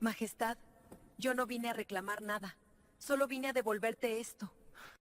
Majestad, yo no vine a reclamar nada. Solo vine a devolverte esto.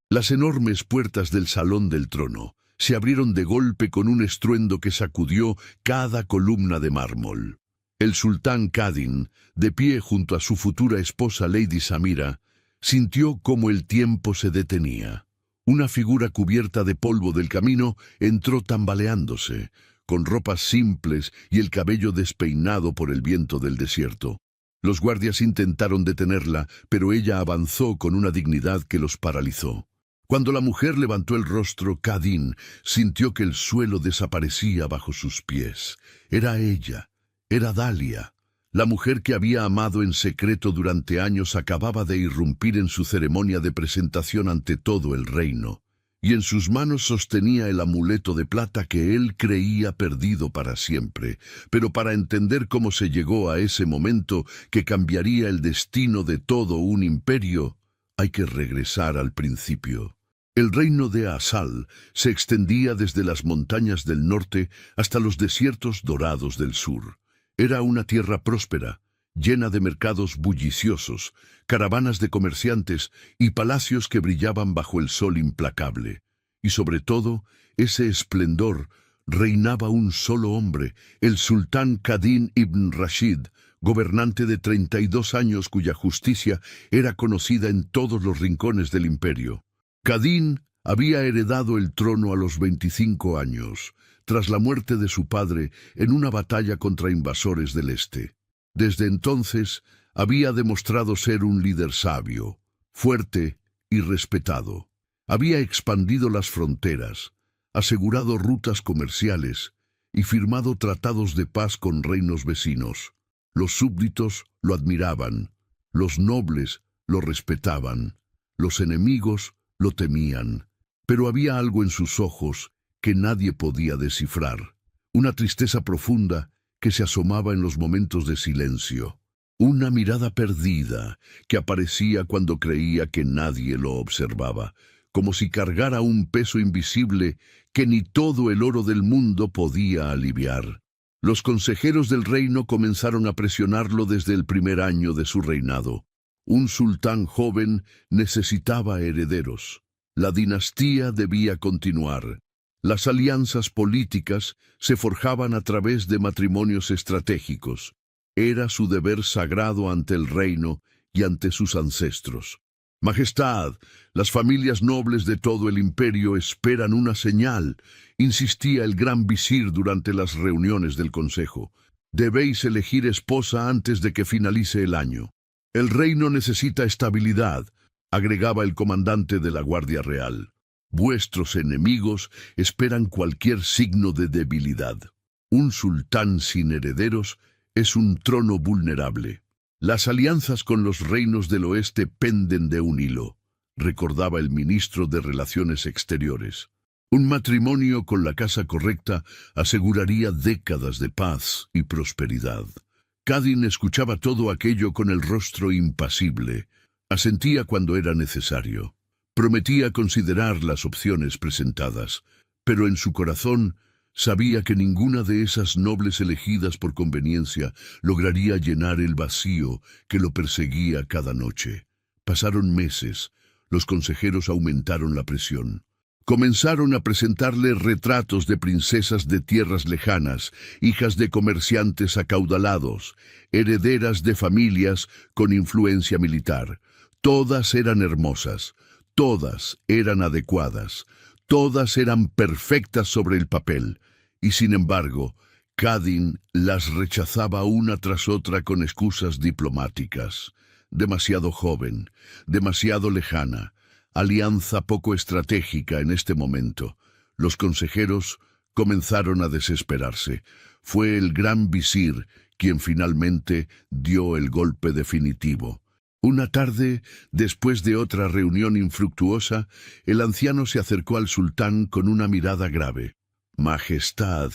Las enormes puertas del salón del trono se abrieron de golpe con un estruendo que sacudió cada columna de mármol. El sultán Kadin, de pie junto a su futura esposa Lady Samira, sintió cómo el tiempo se detenía. Una figura cubierta de polvo del camino entró tambaleándose, con ropas simples y el cabello despeinado por el viento del desierto. Los guardias intentaron detenerla, pero ella avanzó con una dignidad que los paralizó. Cuando la mujer levantó el rostro, Kadin sintió que el suelo desaparecía bajo sus pies. Era ella, era Dalia. La mujer que había amado en secreto durante años acababa de irrumpir en su ceremonia de presentación ante todo el reino, y en sus manos sostenía el amuleto de plata que él creía perdido para siempre. Pero para entender cómo se llegó a ese momento que cambiaría el destino de todo un imperio, hay que regresar al principio. El reino de Asal se extendía desde las montañas del norte hasta los desiertos dorados del sur. Era una tierra próspera, llena de mercados bulliciosos, caravanas de comerciantes y palacios que brillaban bajo el sol implacable. Y sobre todo, ese esplendor, reinaba un solo hombre, el sultán Kadin ibn Rashid, gobernante de 32 años cuya justicia era conocida en todos los rincones del imperio. Kadin había heredado el trono a los 25 años, tras la muerte de su padre en una batalla contra invasores del este. Desde entonces había demostrado ser un líder sabio, fuerte y respetado. Había expandido las fronteras, asegurado rutas comerciales y firmado tratados de paz con reinos vecinos. Los súbditos lo admiraban, los nobles lo respetaban, los enemigos lo temían. Pero había algo en sus ojos que nadie podía descifrar, una tristeza profunda que se asomaba en los momentos de silencio, una mirada perdida que aparecía cuando creía que nadie lo observaba, como si cargara un peso invisible que ni todo el oro del mundo podía aliviar. Los consejeros del reino comenzaron a presionarlo desde el primer año de su reinado. Un sultán joven necesitaba herederos. La dinastía debía continuar. Las alianzas políticas se forjaban a través de matrimonios estratégicos. Era su deber sagrado ante el reino y ante sus ancestros. Majestad, las familias nobles de todo el imperio esperan una señal, insistía el gran visir durante las reuniones del consejo. Debéis elegir esposa antes de que finalice el año. El reino necesita estabilidad, agregaba el comandante de la Guardia Real. Vuestros enemigos esperan cualquier signo de debilidad. Un sultán sin herederos es un trono vulnerable. Las alianzas con los reinos del oeste penden de un hilo, recordaba el ministro de Relaciones Exteriores. Un matrimonio con la casa correcta aseguraría décadas de paz y prosperidad. Kadin escuchaba todo aquello con el rostro impasible. Asentía cuando era necesario. Prometía considerar las opciones presentadas, pero en su corazón sabía que ninguna de esas nobles elegidas por conveniencia lograría llenar el vacío que lo perseguía cada noche. Pasaron meses, los consejeros aumentaron la presión. Comenzaron a presentarle retratos de princesas de tierras lejanas, hijas de comerciantes acaudalados, herederas de familias con influencia militar. Todas eran hermosas, todas eran adecuadas, todas eran perfectas sobre el papel, y sin embargo, Kadin las rechazaba una tras otra con excusas diplomáticas. Demasiado joven, demasiado lejana, alianza poco estratégica en este momento. Los consejeros comenzaron a desesperarse. Fue el gran visir quien finalmente dio el golpe definitivo. Una tarde, después de otra reunión infructuosa, el anciano se acercó al sultán con una mirada grave. «Majestad,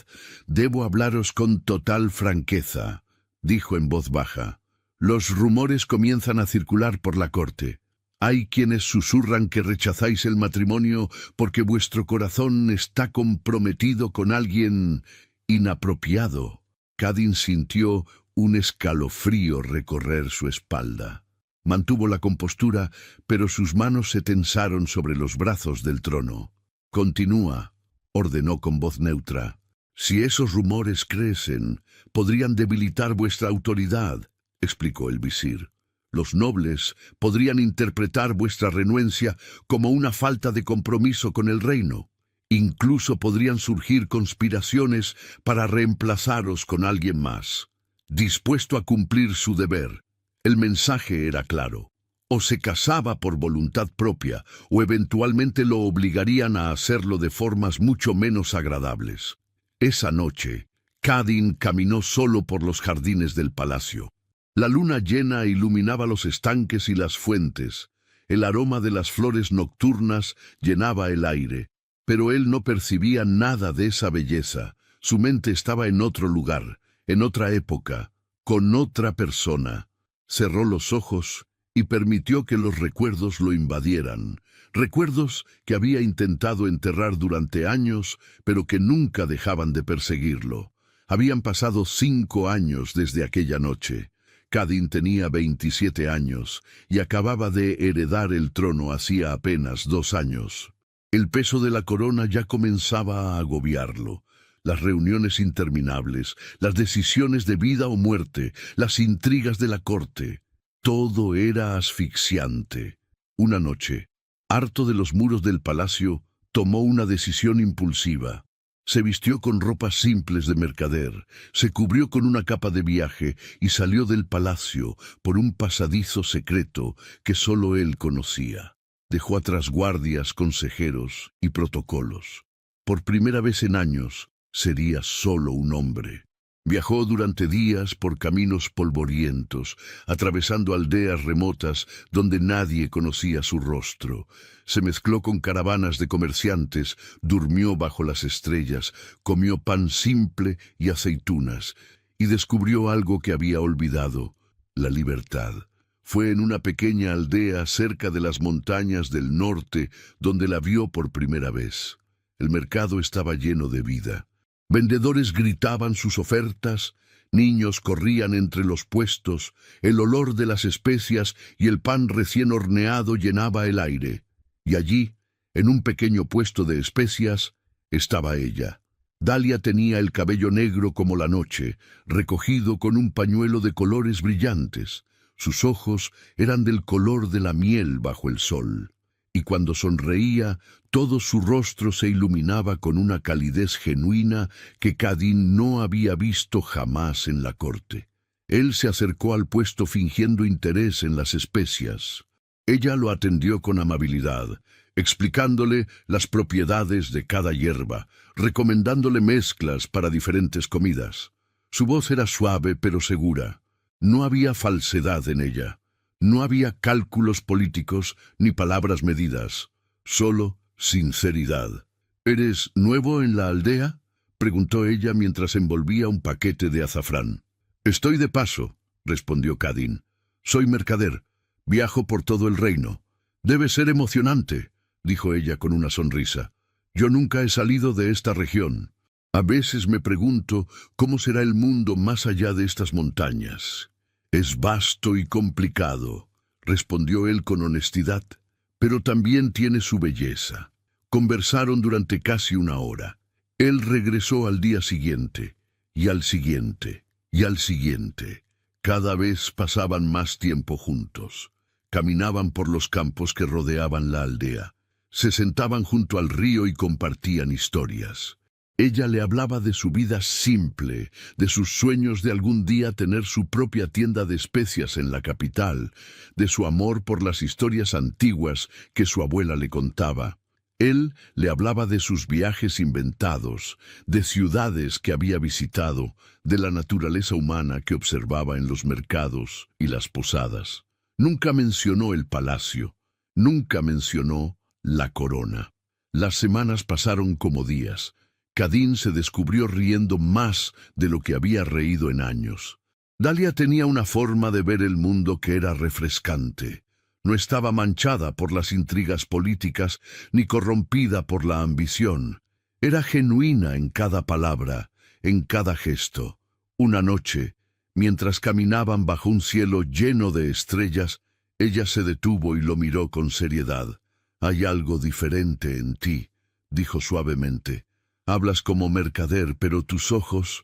debo hablaros con total franqueza», dijo en voz baja. «Los rumores comienzan a circular por la corte. Hay quienes susurran que rechazáis el matrimonio porque vuestro corazón está comprometido con alguien inapropiado». Kadin sintió un escalofrío recorrer su espalda. Mantuvo la compostura, pero sus manos se tensaron sobre los brazos del trono. «Continúa», ordenó con voz neutra. «Si esos rumores crecen, podrían debilitar vuestra autoridad», explicó el visir. «Los nobles podrían interpretar vuestra renuencia como una falta de compromiso con el reino. Incluso podrían surgir conspiraciones para reemplazaros con alguien más, dispuesto a cumplir su deber». El mensaje era claro. O se casaba por voluntad propia, o eventualmente lo obligarían a hacerlo de formas mucho menos agradables. Esa noche, Cadin caminó solo por los jardines del palacio. La luna llena iluminaba los estanques y las fuentes. El aroma de las flores nocturnas llenaba el aire, pero él no percibía nada de esa belleza. Su mente estaba en otro lugar, en otra época, con otra persona. Cerró los ojos y permitió que los recuerdos lo invadieran. Recuerdos que había intentado enterrar durante años, pero que nunca dejaban de perseguirlo. Habían pasado 5 años desde aquella noche. Cadin tenía 27 años y acababa de heredar el trono hacía apenas 2 años. El peso de la corona ya comenzaba a agobiarlo. Las reuniones interminables, las decisiones de vida o muerte, las intrigas de la corte. Todo era asfixiante. Una noche, harto de los muros del palacio, tomó una decisión impulsiva. Se vistió con ropas simples de mercader, se cubrió con una capa de viaje y salió del palacio por un pasadizo secreto que solo él conocía. Dejó atrás guardias, consejeros y protocolos. Por primera vez en años, sería solo un hombre. Viajó durante días por caminos polvorientos, atravesando aldeas remotas donde nadie conocía su rostro. Se mezcló con caravanas de comerciantes, durmió bajo las estrellas, comió pan simple y aceitunas, y descubrió algo que había olvidado: la libertad. Fue en una pequeña aldea cerca de las montañas del norte donde la vio por primera vez. El mercado estaba lleno de vida. Vendedores gritaban sus ofertas, niños corrían entre los puestos, el olor de las especias y el pan recién horneado llenaba el aire. Y allí, en un pequeño puesto de especias, estaba ella. Dalia tenía el cabello negro como la noche, recogido con un pañuelo de colores brillantes. Sus ojos eran del color de la miel bajo el sol. Y cuando sonreía, todo su rostro se iluminaba con una calidez genuina que Cadin no había visto jamás en la corte. Él se acercó al puesto fingiendo interés en las especias. Ella lo atendió con amabilidad, explicándole las propiedades de cada hierba, recomendándole mezclas para diferentes comidas. Su voz era suave pero segura. No había falsedad en ella. No había cálculos políticos ni palabras medidas, solo sinceridad. «¿Eres nuevo en la aldea?», preguntó ella mientras envolvía un paquete de azafrán. «Estoy de paso», respondió Cadin. «Soy mercader. Viajo por todo el reino». «Debe ser emocionante», dijo ella con una sonrisa. «Yo nunca he salido de esta región. A veces me pregunto cómo será el mundo más allá de estas montañas». «Es vasto y complicado», respondió él con honestidad, «pero también tiene su belleza». Conversaron durante casi 1 hora. Él regresó al día siguiente, y al siguiente, y al siguiente. Cada vez pasaban más tiempo juntos. Caminaban por los campos que rodeaban la aldea. Se sentaban junto al río y compartían historias. Ella le hablaba de su vida simple, de sus sueños de algún día tener su propia tienda de especias en la capital, de su amor por las historias antiguas que su abuela le contaba. Él le hablaba de sus viajes inventados, de ciudades que había visitado, de la naturaleza humana que observaba en los mercados y las posadas. Nunca mencionó el palacio, nunca mencionó la corona. Las semanas pasaron como días. Cadin se descubrió riendo más de lo que había reído en años. Dalia tenía una forma de ver el mundo que era refrescante. No estaba manchada por las intrigas políticas ni corrompida por la ambición. Era genuina en cada palabra, en cada gesto. Una noche, Mientras caminaban bajo un cielo lleno de estrellas, ella se detuvo y lo miró con seriedad. «Hay algo diferente en ti», dijo suavemente. «Hablas como mercader, pero tus ojos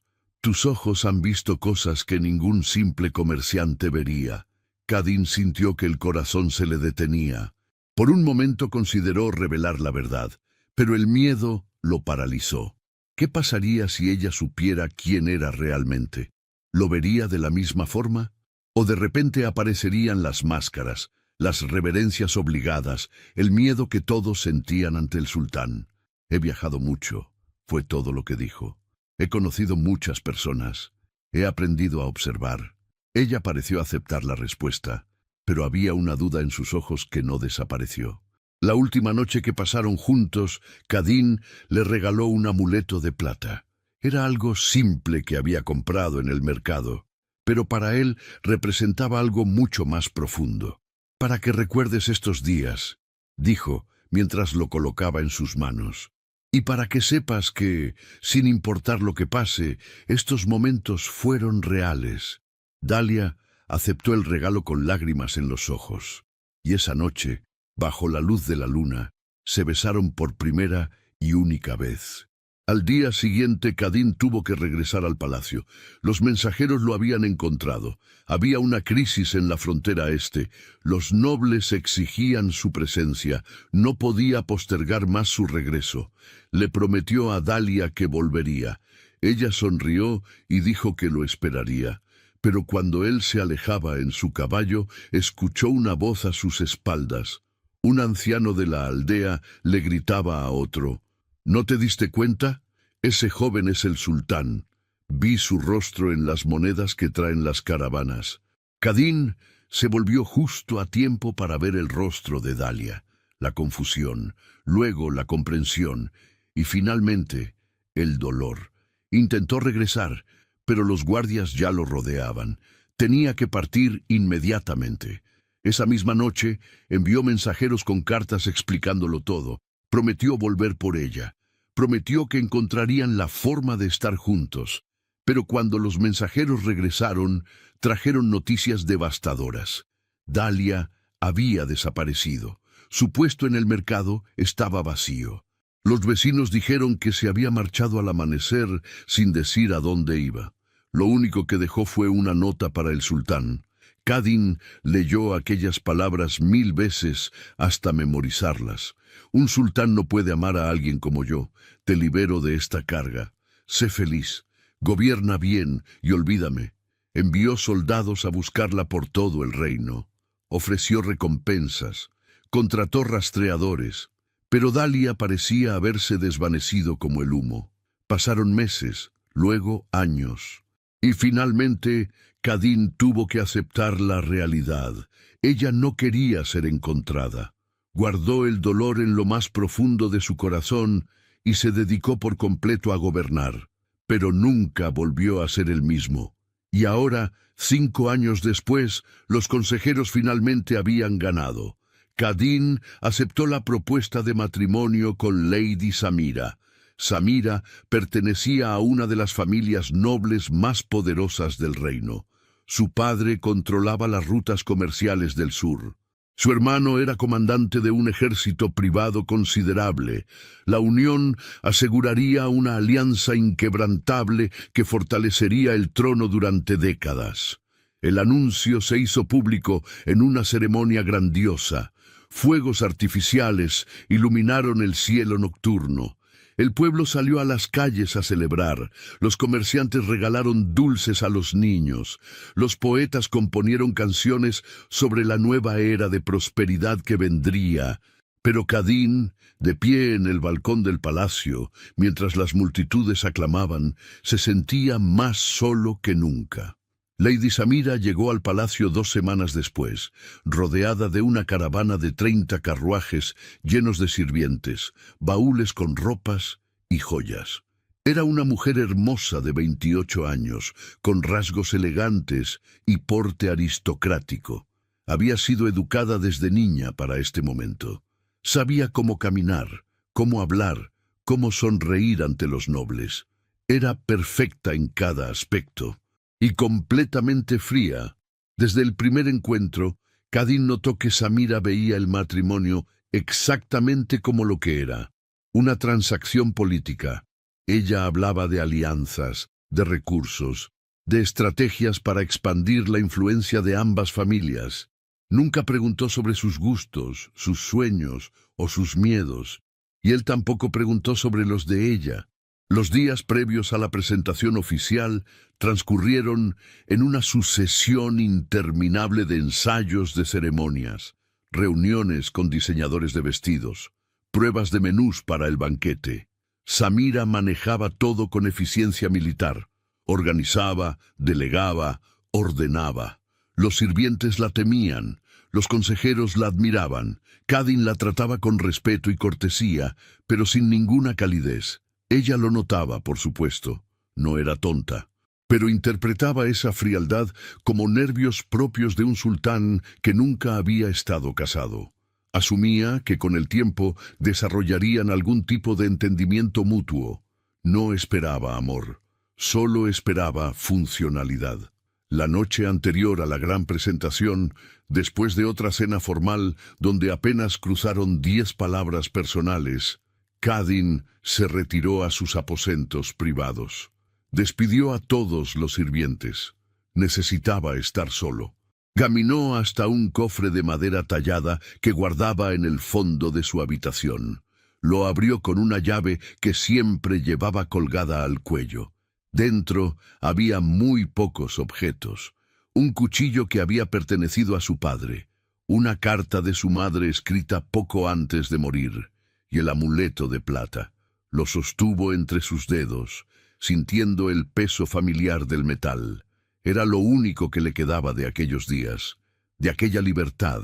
han visto cosas que ningún simple comerciante vería». Cadín sintió que el corazón se le detenía. Por un momento consideró revelar la verdad, pero el miedo lo paralizó. ¿Qué pasaría si ella supiera quién era realmente? ¿Lo vería de la misma forma? ¿O de repente aparecerían las máscaras, las reverencias obligadas, el miedo que todos sentían ante el sultán? «He viajado mucho», fue todo lo que dijo. «He conocido muchas personas. He aprendido a observar». Ella pareció aceptar la respuesta, pero había una duda en sus ojos que no desapareció. La última noche que pasaron juntos, Cadín le regaló un amuleto de plata. Era algo simple que había comprado en el mercado, pero para él representaba algo mucho más profundo. «Para que recuerdes estos días», dijo, mientras lo colocaba en sus manos. «Y para que sepas que, sin importar lo que pase, estos momentos fueron reales». Dalia aceptó el regalo con lágrimas en los ojos, y esa noche, bajo la luz de la luna, se besaron por primera y única vez. Al día siguiente, Cadín tuvo que regresar al palacio. Los mensajeros lo habían encontrado. Había una crisis en la frontera este. Los nobles exigían su presencia. No podía postergar más su regreso. Le prometió a Dalia que volvería. Ella sonrió y dijo que lo esperaría. Pero cuando él se alejaba en su caballo, escuchó una voz a sus espaldas. Un anciano de la aldea le gritaba a otro: «¿No te diste cuenta? Ese joven es el sultán. Vi su rostro en las monedas que traen las caravanas». Cadín se volvió justo a tiempo para ver el rostro de Dalia, la confusión, luego la comprensión y finalmente el dolor. Intentó regresar, pero los guardias ya lo rodeaban. Tenía que partir inmediatamente. Esa misma noche envió mensajeros con cartas explicándolo todo. Prometió volver por ella. Prometió que encontrarían la forma de estar juntos. Pero cuando los mensajeros regresaron, trajeron noticias devastadoras. Dalia había desaparecido. Su puesto en el mercado estaba vacío. Los vecinos dijeron que se había marchado al amanecer sin decir a dónde iba. Lo único que dejó fue una nota para el sultán. Cadín leyó aquellas palabras 1000 veces hasta memorizarlas. «Un sultán no puede amar a alguien como yo. Te libero de esta carga. Sé feliz. Gobierna bien y olvídame». Envió soldados a buscarla por todo el reino. Ofreció recompensas. Contrató rastreadores. Pero Dalia parecía haberse desvanecido como el humo. Pasaron meses, luego años. Y finalmente, Cadín tuvo que aceptar la realidad. Ella no quería ser encontrada. Guardó el dolor en lo más profundo de su corazón y se dedicó por completo a gobernar. Pero nunca volvió a ser el mismo. Y ahora, 5 años después, los consejeros finalmente habían ganado. Cadín aceptó la propuesta de matrimonio con Lady Samira. Samira pertenecía a una de las familias nobles más poderosas del reino. Su padre controlaba las rutas comerciales del sur. Su hermano era comandante de un ejército privado considerable. La unión aseguraría una alianza inquebrantable que fortalecería el trono durante décadas. El anuncio se hizo público en una ceremonia grandiosa. Fuegos artificiales iluminaron el cielo nocturno. El pueblo salió a las calles a celebrar. Los comerciantes regalaron dulces a los niños. Los poetas componieron canciones sobre la nueva era de prosperidad que vendría. Pero Cadín, de pie en el balcón del palacio, mientras las multitudes aclamaban, se sentía más solo que nunca. Lady Samira llegó al palacio 2 semanas después, rodeada de una caravana de 30 carruajes llenos de sirvientes, baúles con ropas y joyas. Era una mujer hermosa de 28 años, con rasgos elegantes y porte aristocrático. Había sido educada desde niña para este momento. Sabía cómo caminar, cómo hablar, cómo sonreír ante los nobles. Era perfecta en cada aspecto. y completamente fría. Desde el primer encuentro, Cadín notó que Samira veía el matrimonio exactamente como lo que era, una transacción política. Ella hablaba de alianzas, de recursos, de estrategias para expandir la influencia de ambas familias. Nunca preguntó sobre sus gustos, sus sueños o sus miedos, y él tampoco preguntó sobre los de ella. Los días previos a la presentación oficial transcurrieron en una sucesión interminable de ensayos de ceremonias, reuniones con diseñadores de vestidos, pruebas de menús para el banquete. Samira manejaba todo con eficiencia militar. Organizaba, delegaba, ordenaba. Los sirvientes la temían, los consejeros la admiraban. Cadín la trataba con respeto y cortesía, pero sin ninguna calidez. Ella lo notaba, por supuesto. No era tonta, pero interpretaba esa frialdad como nervios propios de un sultán que nunca había estado casado. Asumía que con el tiempo desarrollarían algún tipo de entendimiento mutuo. No esperaba amor, solo esperaba funcionalidad. La noche anterior a la gran presentación, después de otra cena formal donde apenas cruzaron 10 palabras personales, Cadín se retiró a sus aposentos privados. Despidió a todos los sirvientes. Necesitaba estar solo. Caminó hasta un cofre de madera tallada que guardaba en el fondo de su habitación. Lo abrió con una llave que siempre llevaba colgada al cuello. Dentro había muy pocos objetos. Un cuchillo que había pertenecido a su padre, una carta de su madre escrita poco antes de morir, y el amuleto de plata. Lo sostuvo entre sus dedos, sintiendo el peso familiar del metal. Era lo único que le quedaba de aquellos días, de aquella libertad,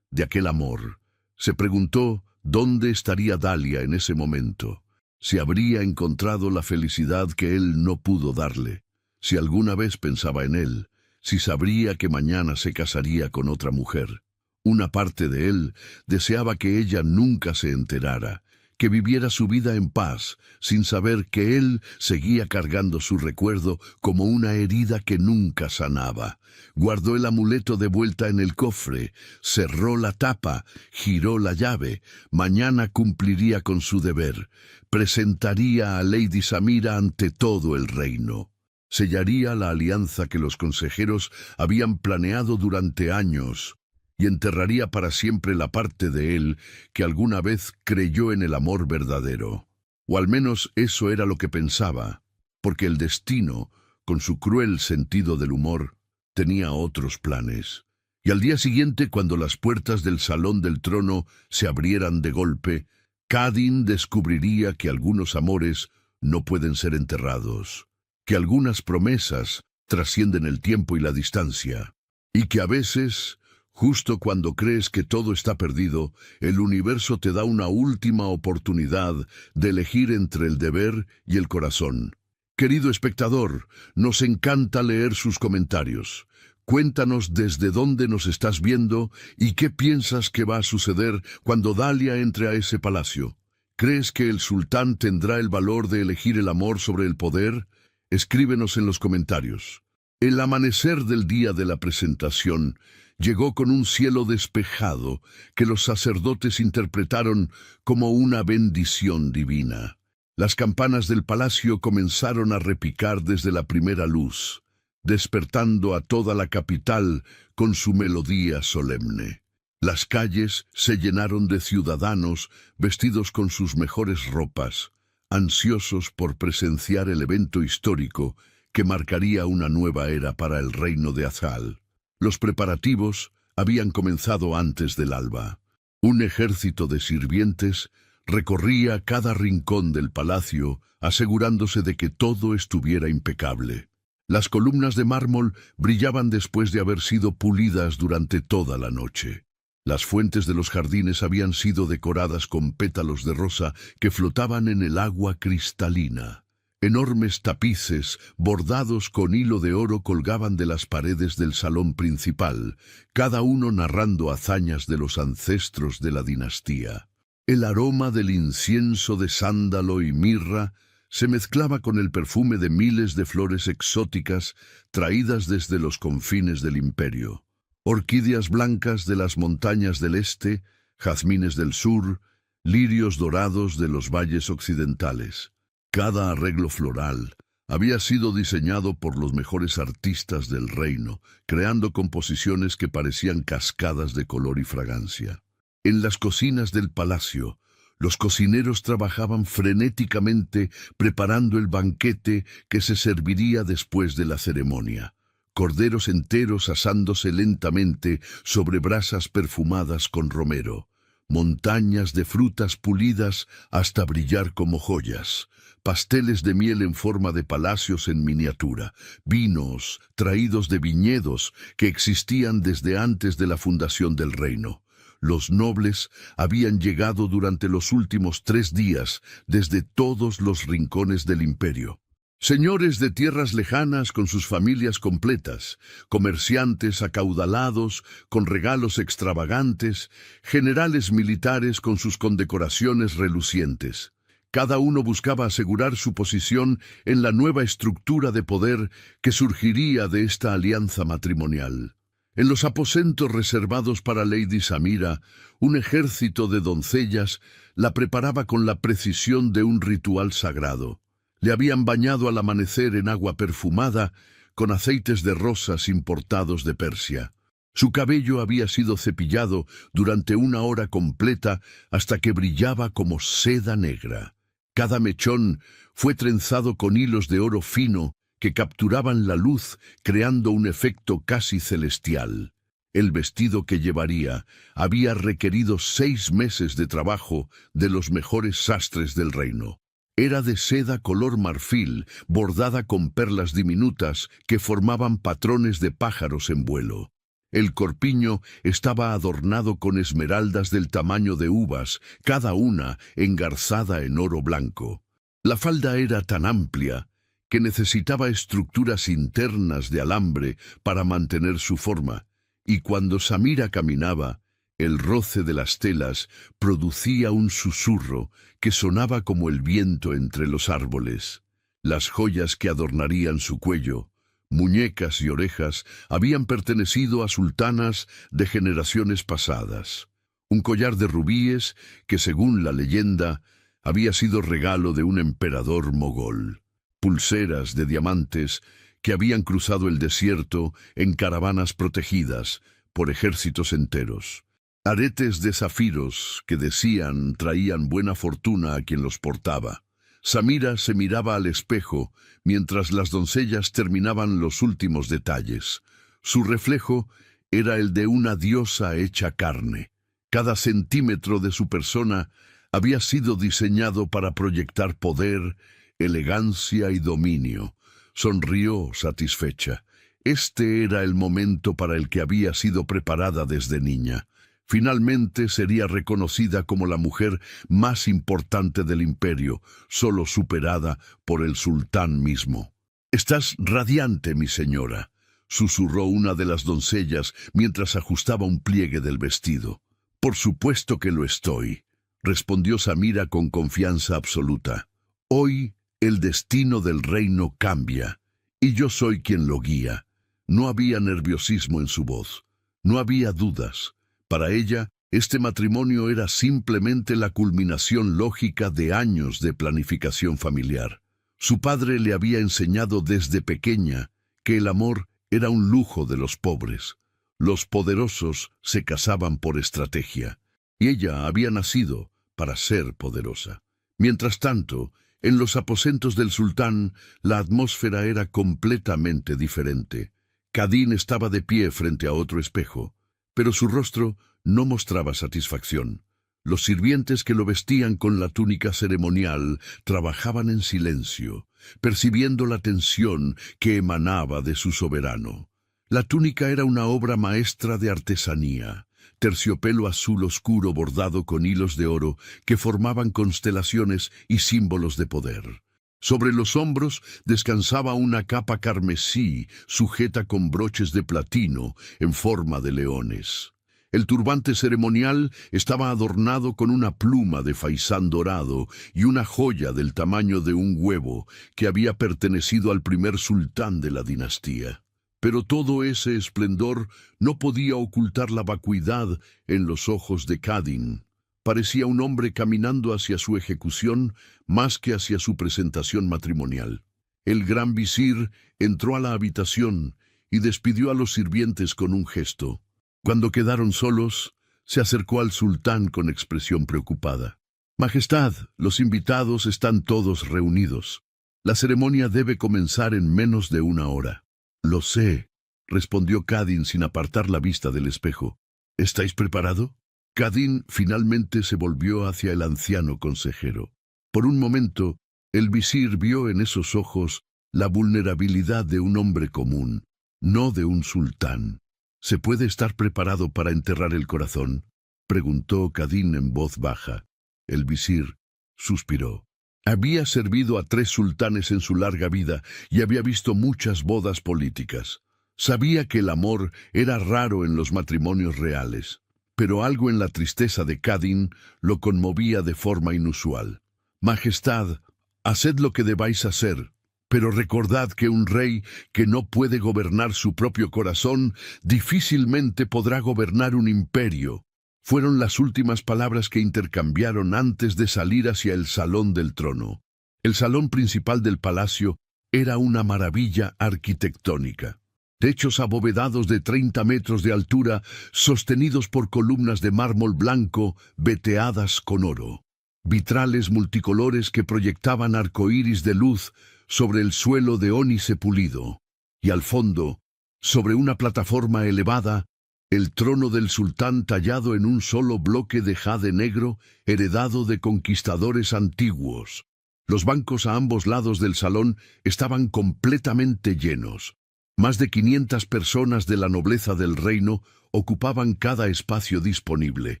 de aquel amor. Se preguntó dónde estaría Dalia en ese momento, si habría encontrado la felicidad que él no pudo darle, si alguna vez pensaba en él, si sabría que mañana se casaría con otra mujer. Una parte de él deseaba que ella nunca se enterara, que viviera su vida en paz, sin saber que él seguía cargando su recuerdo como una herida que nunca sanaba. Guardó el amuleto de vuelta en el cofre, cerró la tapa, giró la llave. Mañana cumpliría con su deber. Presentaría a Lady Samira ante todo el reino. Sellaría la alianza que los consejeros habían planeado durante años, y enterraría para siempre la parte de él que alguna vez creyó en el amor verdadero. O al menos eso era lo que pensaba, porque el destino, con su cruel sentido del humor, tenía otros planes. Y al día siguiente, cuando las puertas del Salón del Trono se abrieran de golpe, Cadín descubriría que algunos amores no pueden ser enterrados, que algunas promesas trascienden el tiempo y la distancia, y que a veces, justo cuando crees que todo está perdido, el universo te da una última oportunidad de elegir entre el deber y el corazón. Querido espectador, nos encanta leer sus comentarios. Cuéntanos desde dónde nos estás viendo y qué piensas que va a suceder cuando Dalia entre a ese palacio. ¿Crees que el sultán tendrá el valor de elegir el amor sobre el poder? Escríbenos en los comentarios. El amanecer del día de la presentación llegó con un cielo despejado que los sacerdotes interpretaron como una bendición divina. Las campanas del palacio comenzaron a repicar desde la primera luz, despertando a toda la capital con su melodía solemne. Las calles se llenaron de ciudadanos vestidos con sus mejores ropas, ansiosos por presenciar el evento histórico que marcaría una nueva era para el reino de Azal. Los preparativos habían comenzado antes del alba. Un ejército de sirvientes recorría cada rincón del palacio, asegurándose de que todo estuviera impecable. Las columnas de mármol brillaban después de haber sido pulidas durante toda la noche. Las fuentes de los jardines habían sido decoradas con pétalos de rosa que flotaban en el agua cristalina. Enormes tapices, bordados con hilo de oro, colgaban de las paredes del salón principal, cada uno narrando hazañas de los ancestros de la dinastía. El aroma del incienso de sándalo y mirra se mezclaba con el perfume de miles de flores exóticas traídas desde los confines del imperio. Orquídeas blancas de las montañas del este, jazmines del sur, lirios dorados de los valles occidentales. Cada arreglo floral había sido diseñado por los mejores artistas del reino, creando composiciones que parecían cascadas de color y fragancia. En las cocinas del palacio, los cocineros trabajaban frenéticamente preparando el banquete que se serviría después de la ceremonia. Corderos enteros asándose lentamente sobre brasas perfumadas con romero, montañas de frutas pulidas hasta brillar como joyas, pasteles de miel en forma de palacios en miniatura, vinos traídos de viñedos que existían desde antes de la fundación del reino. Los nobles habían llegado durante los últimos 3 días desde todos los rincones del imperio. Señores de tierras lejanas con sus familias completas, comerciantes acaudalados con regalos extravagantes, generales militares con sus condecoraciones relucientes. Cada uno buscaba asegurar su posición en la nueva estructura de poder que surgiría de esta alianza matrimonial. En los aposentos reservados para Lady Samira, un ejército de doncellas la preparaba con la precisión de un ritual sagrado. Le habían bañado al amanecer en agua perfumada con aceites de rosas importados de Persia. Su cabello había sido cepillado durante 1 hora completa hasta que brillaba como seda negra. Cada mechón fue trenzado con hilos de oro fino que capturaban la luz, creando un efecto casi celestial. El vestido que llevaría había requerido 6 meses de trabajo de los mejores sastres del reino. Era de seda color marfil, bordada con perlas diminutas que formaban patrones de pájaros en vuelo. El corpiño estaba adornado con esmeraldas del tamaño de uvas, cada una engarzada en oro blanco. La falda era tan amplia que necesitaba estructuras internas de alambre para mantener su forma, y cuando Samira caminaba, el roce de las telas producía un susurro que sonaba como el viento entre los árboles. Las joyas que adornarían su cuello, muñecas y orejas, habían pertenecido a sultanas de generaciones pasadas. Un collar de rubíes que, según la leyenda, había sido regalo de un emperador mogol. Pulseras de diamantes que habían cruzado el desierto en caravanas protegidas por ejércitos enteros. Aretes de zafiros que decían traían buena fortuna a quien los portaba. Samira se miraba al espejo mientras las doncellas terminaban los últimos detalles. Su reflejo era el de una diosa hecha carne. Cada centímetro de su persona había sido diseñado para proyectar poder, elegancia y dominio. Sonrió satisfecha. Este era el momento para el que había sido preparada desde niña. Finalmente sería reconocida como la mujer más importante del imperio, solo superada por el sultán mismo. «Estás radiante, mi señora», susurró una de las doncellas mientras ajustaba un pliegue del vestido. «Por supuesto que lo estoy», respondió Samira con confianza absoluta. «Hoy el destino del reino cambia, y yo soy quien lo guía». No había nerviosismo en su voz, no había dudas. Para ella, este matrimonio era simplemente la culminación lógica de años de planificación familiar. Su padre le había enseñado desde pequeña que el amor era un lujo de los pobres. Los poderosos se casaban por estrategia, y ella había nacido para ser poderosa. Mientras tanto, en los aposentos del sultán, la atmósfera era completamente diferente. Kadin estaba de pie frente a otro espejo, pero su rostro no mostraba satisfacción. Los sirvientes que lo vestían con la túnica ceremonial trabajaban en silencio, percibiendo la tensión que emanaba de su soberano. La túnica era una obra maestra de artesanía, terciopelo azul oscuro bordado con hilos de oro que formaban constelaciones y símbolos de poder. Sobre los hombros descansaba una capa carmesí sujeta con broches de platino en forma de leones. El turbante ceremonial estaba adornado con una pluma de faisán dorado y una joya del tamaño de un huevo que había pertenecido al primer sultán de la dinastía. Pero todo ese esplendor no podía ocultar la vacuidad en los ojos de Kadin. Parecía un hombre caminando hacia su ejecución más que hacia su presentación matrimonial. El gran visir entró a la habitación y despidió a los sirvientes con un gesto. Cuando quedaron solos, se acercó al sultán con expresión preocupada. «Majestad, los invitados están todos reunidos. La ceremonia debe comenzar en menos de una hora». «Lo sé», respondió Kadin sin apartar la vista del espejo. «¿Estáis preparado?» Kadin finalmente se volvió hacia el anciano consejero. Por un momento, el visir vio en esos ojos la vulnerabilidad de un hombre común, no de un sultán. «¿Se puede estar preparado para enterrar el corazón?», preguntó Kadin en voz baja. El visir suspiró. Había servido a 3 sultanes en su larga vida y había visto muchas bodas políticas. Sabía que el amor era raro en los matrimonios reales, pero algo en la tristeza de Kadin lo conmovía de forma inusual. «Majestad, haced lo que debáis hacer, pero recordad que un rey que no puede gobernar su propio corazón difícilmente podrá gobernar un imperio», fueron las últimas palabras que intercambiaron antes de salir hacia el salón del trono. El salón principal del palacio era una maravilla arquitectónica. Techos abovedados de 30 metros de altura, sostenidos por columnas de mármol blanco veteadas con oro. Vitrales multicolores que proyectaban arcoíris de luz sobre el suelo de ónice pulido. Y al fondo, sobre una plataforma elevada, el trono del sultán tallado en un solo bloque de jade negro, heredado de conquistadores antiguos. Los bancos a ambos lados del salón estaban completamente llenos. Más de 500 personas de la nobleza del reino ocupaban cada espacio disponible.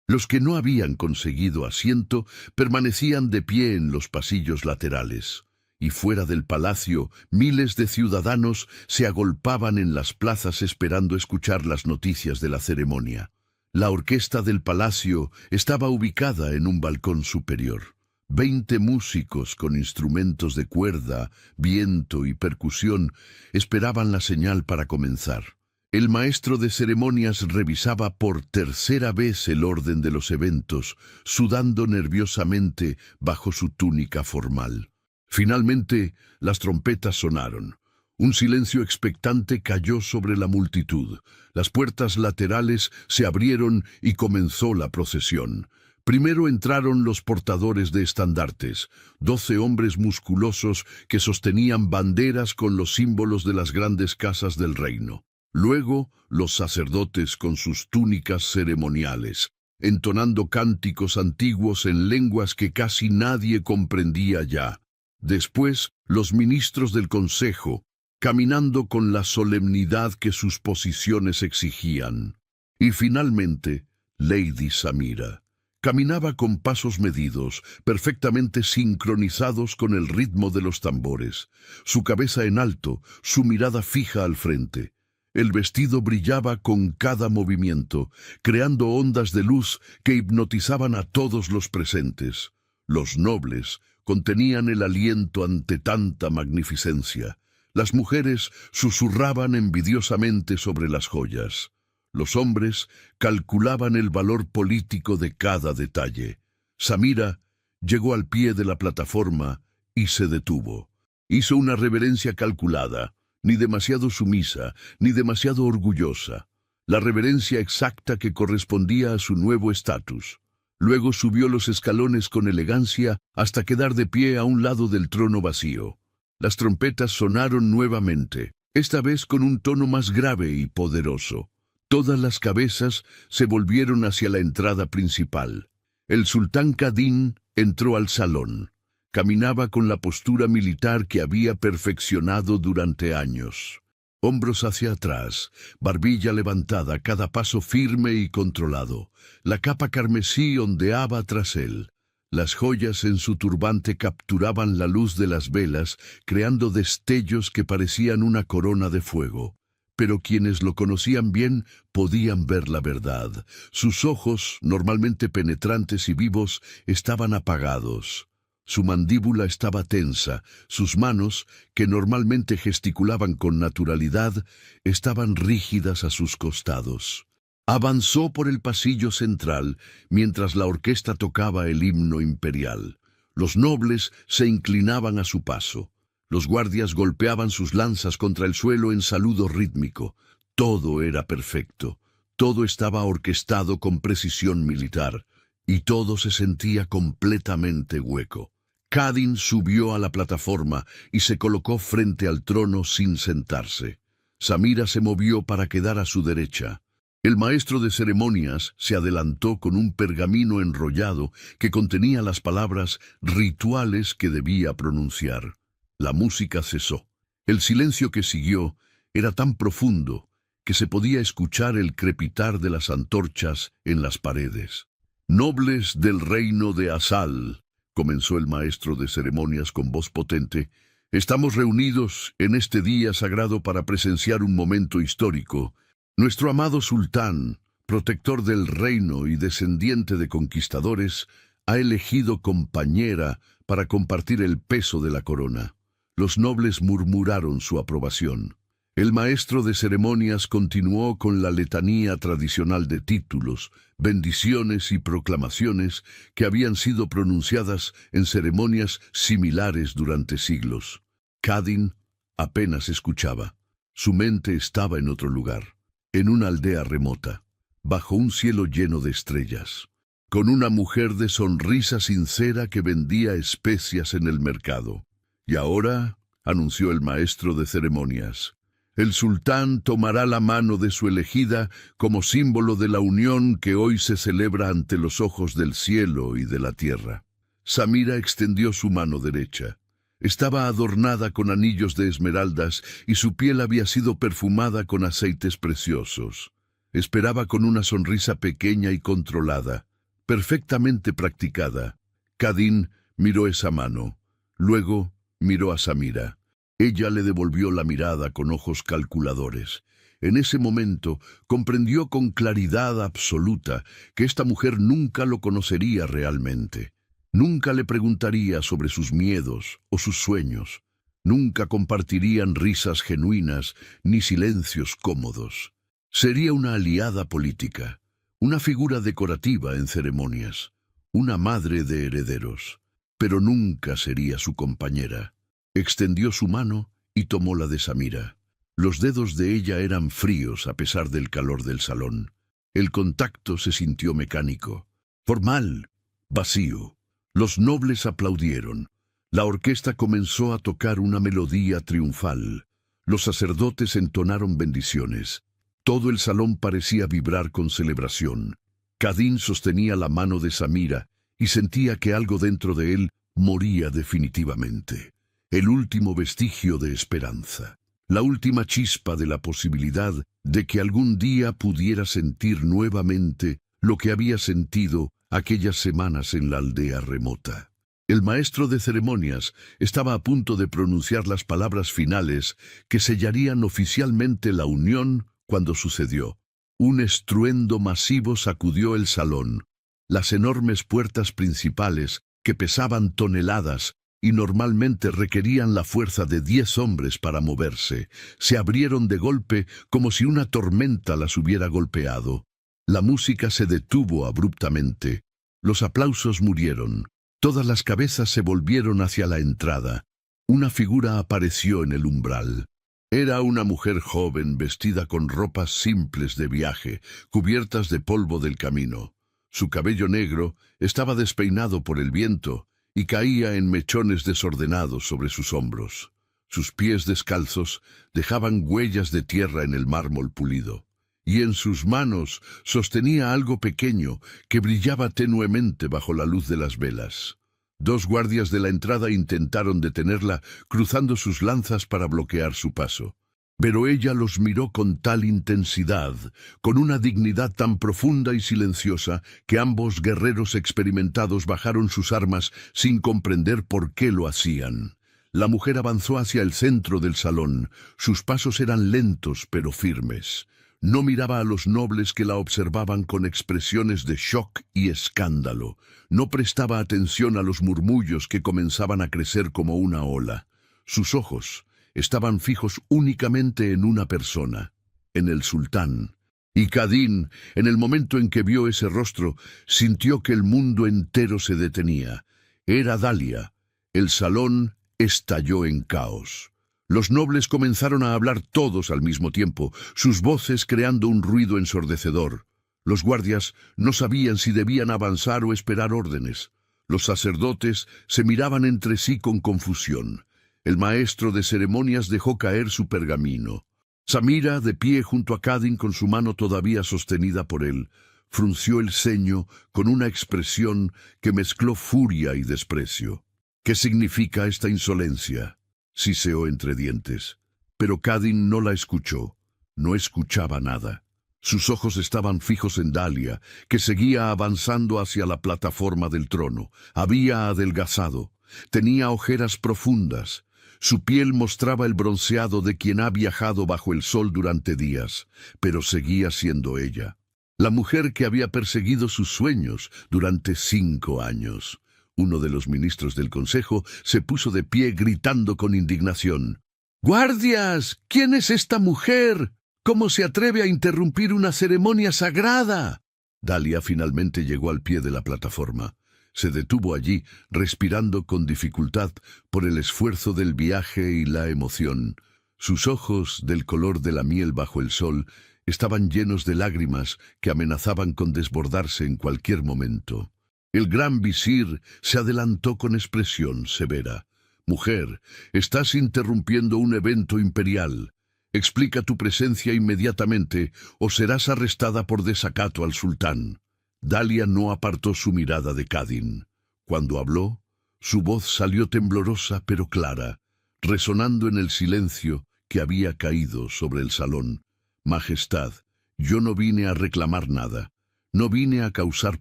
Los que no habían conseguido asiento permanecían de pie en los pasillos laterales. Y fuera del palacio, miles de ciudadanos se agolpaban en las plazas esperando escuchar las noticias de la ceremonia. La orquesta del palacio estaba ubicada en un balcón superior. 20 músicos con instrumentos de cuerda, viento y percusión esperaban la señal para comenzar. El maestro de ceremonias revisaba por tercera vez el orden de los eventos, sudando nerviosamente bajo su túnica formal. Finalmente, las trompetas sonaron. Un silencio expectante cayó sobre la multitud. Las puertas laterales se abrieron y comenzó la procesión. Primero entraron los portadores de estandartes, 12 hombres musculosos que sostenían banderas con los símbolos de las grandes casas del reino. Luego, los sacerdotes con sus túnicas ceremoniales, entonando cánticos antiguos en lenguas que casi nadie comprendía ya. Después, los ministros del consejo, caminando con la solemnidad que sus posiciones exigían. Y finalmente, Lady Samira. Caminaba con pasos medidos, perfectamente sincronizados con el ritmo de los tambores, su cabeza en alto, su mirada fija al frente. El vestido brillaba con cada movimiento, creando ondas de luz que hipnotizaban a todos los presentes. Los nobles contenían el aliento ante tanta magnificencia. Las mujeres susurraban envidiosamente sobre las joyas. Los hombres calculaban el valor político de cada detalle. Samira llegó al pie de la plataforma y se detuvo. Hizo una reverencia calculada, ni demasiado sumisa, ni demasiado orgullosa. La reverencia exacta que correspondía a su nuevo estatus. Luego subió los escalones con elegancia hasta quedar de pie a un lado del trono vacío. Las trompetas sonaron nuevamente, esta vez con un tono más grave y poderoso. Todas las cabezas se volvieron hacia la entrada principal. El sultán Kadin entró al salón. Caminaba con la postura militar que había perfeccionado durante años. Hombros hacia atrás, barbilla levantada, cada paso firme y controlado. La capa carmesí ondeaba tras él. Las joyas en su turbante capturaban la luz de las velas, creando destellos que parecían una corona de fuego. pero quienes lo conocían bien podían ver la verdad. Sus ojos, normalmente penetrantes y vivos, estaban apagados. Su mandíbula estaba tensa, sus manos, que normalmente gesticulaban con naturalidad, estaban rígidas a sus costados. Avanzó por el pasillo central mientras la orquesta tocaba el himno imperial. Los nobles se inclinaban a su paso. Los guardias golpeaban sus lanzas contra el suelo en saludo rítmico. Todo era perfecto. Todo estaba orquestado con precisión militar. Y todo se sentía completamente hueco. Cadin subió a la plataforma y se colocó frente al trono sin sentarse. Samira se movió para quedar a su derecha. El maestro de ceremonias se adelantó con un pergamino enrollado que contenía las palabras rituales que debía pronunciar. La música cesó. El silencio que siguió era tan profundo que se podía escuchar el crepitar de las antorchas en las paredes. «Nobles del reino de Asal», comenzó el maestro de ceremonias con voz potente, «estamos reunidos en este día sagrado para presenciar un momento histórico. Nuestro amado sultán, protector del reino y descendiente de conquistadores, ha elegido compañera para compartir el peso de la corona». Los nobles murmuraron su aprobación. El maestro de ceremonias continuó con la letanía tradicional de títulos, bendiciones y proclamaciones que habían sido pronunciadas en ceremonias similares durante siglos. Cadin apenas escuchaba. Su mente estaba en otro lugar, en una aldea remota, bajo un cielo lleno de estrellas, con una mujer de sonrisa sincera que vendía especias en el mercado. «Y ahora», anunció el maestro de ceremonias, «el sultán tomará la mano de su elegida como símbolo de la unión que hoy se celebra ante los ojos del cielo y de la tierra». Samira extendió su mano derecha. Estaba adornada con anillos de esmeraldas y su piel había sido perfumada con aceites preciosos. Esperaba con una sonrisa pequeña y controlada, perfectamente practicada. Cadin miró esa mano. Luego miró a Samira. Ella le devolvió la mirada con ojos calculadores. En ese momento comprendió con claridad absoluta que esta mujer nunca lo conocería realmente. Nunca le preguntaría sobre sus miedos o sus sueños. Nunca compartirían risas genuinas ni silencios cómodos. Sería una aliada política, una figura decorativa en ceremonias, una madre de herederos. Pero nunca sería su compañera. Extendió su mano y tomó la de Samira. Los dedos de ella eran fríos a pesar del calor del salón. El contacto se sintió mecánico, formal, vacío. Los nobles aplaudieron. La orquesta comenzó a tocar una melodía triunfal. Los sacerdotes entonaron bendiciones. Todo el salón parecía vibrar con celebración. Cadin sostenía la mano de Samira y sentía que algo dentro de él moría definitivamente. El último vestigio de esperanza. La última chispa de la posibilidad de que algún día pudiera sentir nuevamente lo que había sentido aquellas semanas en la aldea remota. El maestro de ceremonias estaba a punto de pronunciar las palabras finales que sellarían oficialmente la unión cuando sucedió. Un estruendo masivo sacudió el salón. Las enormes puertas principales, que pesaban toneladas y normalmente requerían la fuerza de 10 hombres para moverse, se abrieron de golpe como si una tormenta las hubiera golpeado. La música se detuvo abruptamente. Los aplausos murieron. Todas las cabezas se volvieron hacia la entrada. Una figura apareció en el umbral. Era una mujer joven vestida con ropas simples de viaje, cubiertas de polvo del camino. Su cabello negro estaba despeinado por el viento y caía en mechones desordenados sobre sus hombros. Sus pies descalzos dejaban huellas de tierra en el mármol pulido. Y en sus manos sostenía algo pequeño que brillaba tenuemente bajo la luz de las velas. 2 guardias de la entrada intentaron detenerla, cruzando sus lanzas para bloquear su paso. Pero ella los miró con tal intensidad, con una dignidad tan profunda y silenciosa, que ambos guerreros experimentados bajaron sus armas sin comprender por qué lo hacían. La mujer avanzó hacia el centro del salón. Sus pasos eran lentos pero firmes. No miraba a los nobles que la observaban con expresiones de shock y escándalo. No prestaba atención a los murmullos que comenzaban a crecer como una ola. Sus ojos estaban fijos únicamente en una persona, en el sultán. Y Kadin, en el momento en que vio ese rostro, sintió que el mundo entero se detenía. Era Dalia. El salón estalló en caos. Los nobles comenzaron a hablar todos al mismo tiempo, sus voces creando un ruido ensordecedor. Los guardias no sabían si debían avanzar o esperar órdenes. Los sacerdotes se miraban entre sí con confusión. El maestro de ceremonias dejó caer su pergamino. Samira, de pie junto a Kadin con su mano todavía sostenida por él, frunció el ceño con una expresión que mezcló furia y desprecio. «¿Qué significa esta insolencia?», siseó entre dientes. Pero Kadin no la escuchó. No escuchaba nada. Sus ojos estaban fijos en Dalia, que seguía avanzando hacia la plataforma del trono. Había adelgazado. Tenía ojeras profundas. Su piel mostraba el bronceado de quien ha viajado bajo el sol durante días, pero seguía siendo ella. La mujer que había perseguido sus sueños durante 5 años. Uno de los ministros del consejo se puso de pie gritando con indignación. «¡Guardias! ¿Quién es esta mujer? ¿Cómo se atreve a interrumpir una ceremonia sagrada?». Dalia finalmente llegó al pie de la plataforma. Se detuvo allí, respirando con dificultad por el esfuerzo del viaje y la emoción. Sus ojos, del color de la miel bajo el sol, estaban llenos de lágrimas que amenazaban con desbordarse en cualquier momento. El gran visir se adelantó con expresión severa. «Mujer, estás interrumpiendo un evento imperial. Explica tu presencia inmediatamente o serás arrestada por desacato al sultán». Dalia no apartó su mirada de Kadin. Cuando habló, su voz salió temblorosa pero clara, resonando en el silencio que había caído sobre el salón. «Majestad, yo no vine a reclamar nada. No vine a causar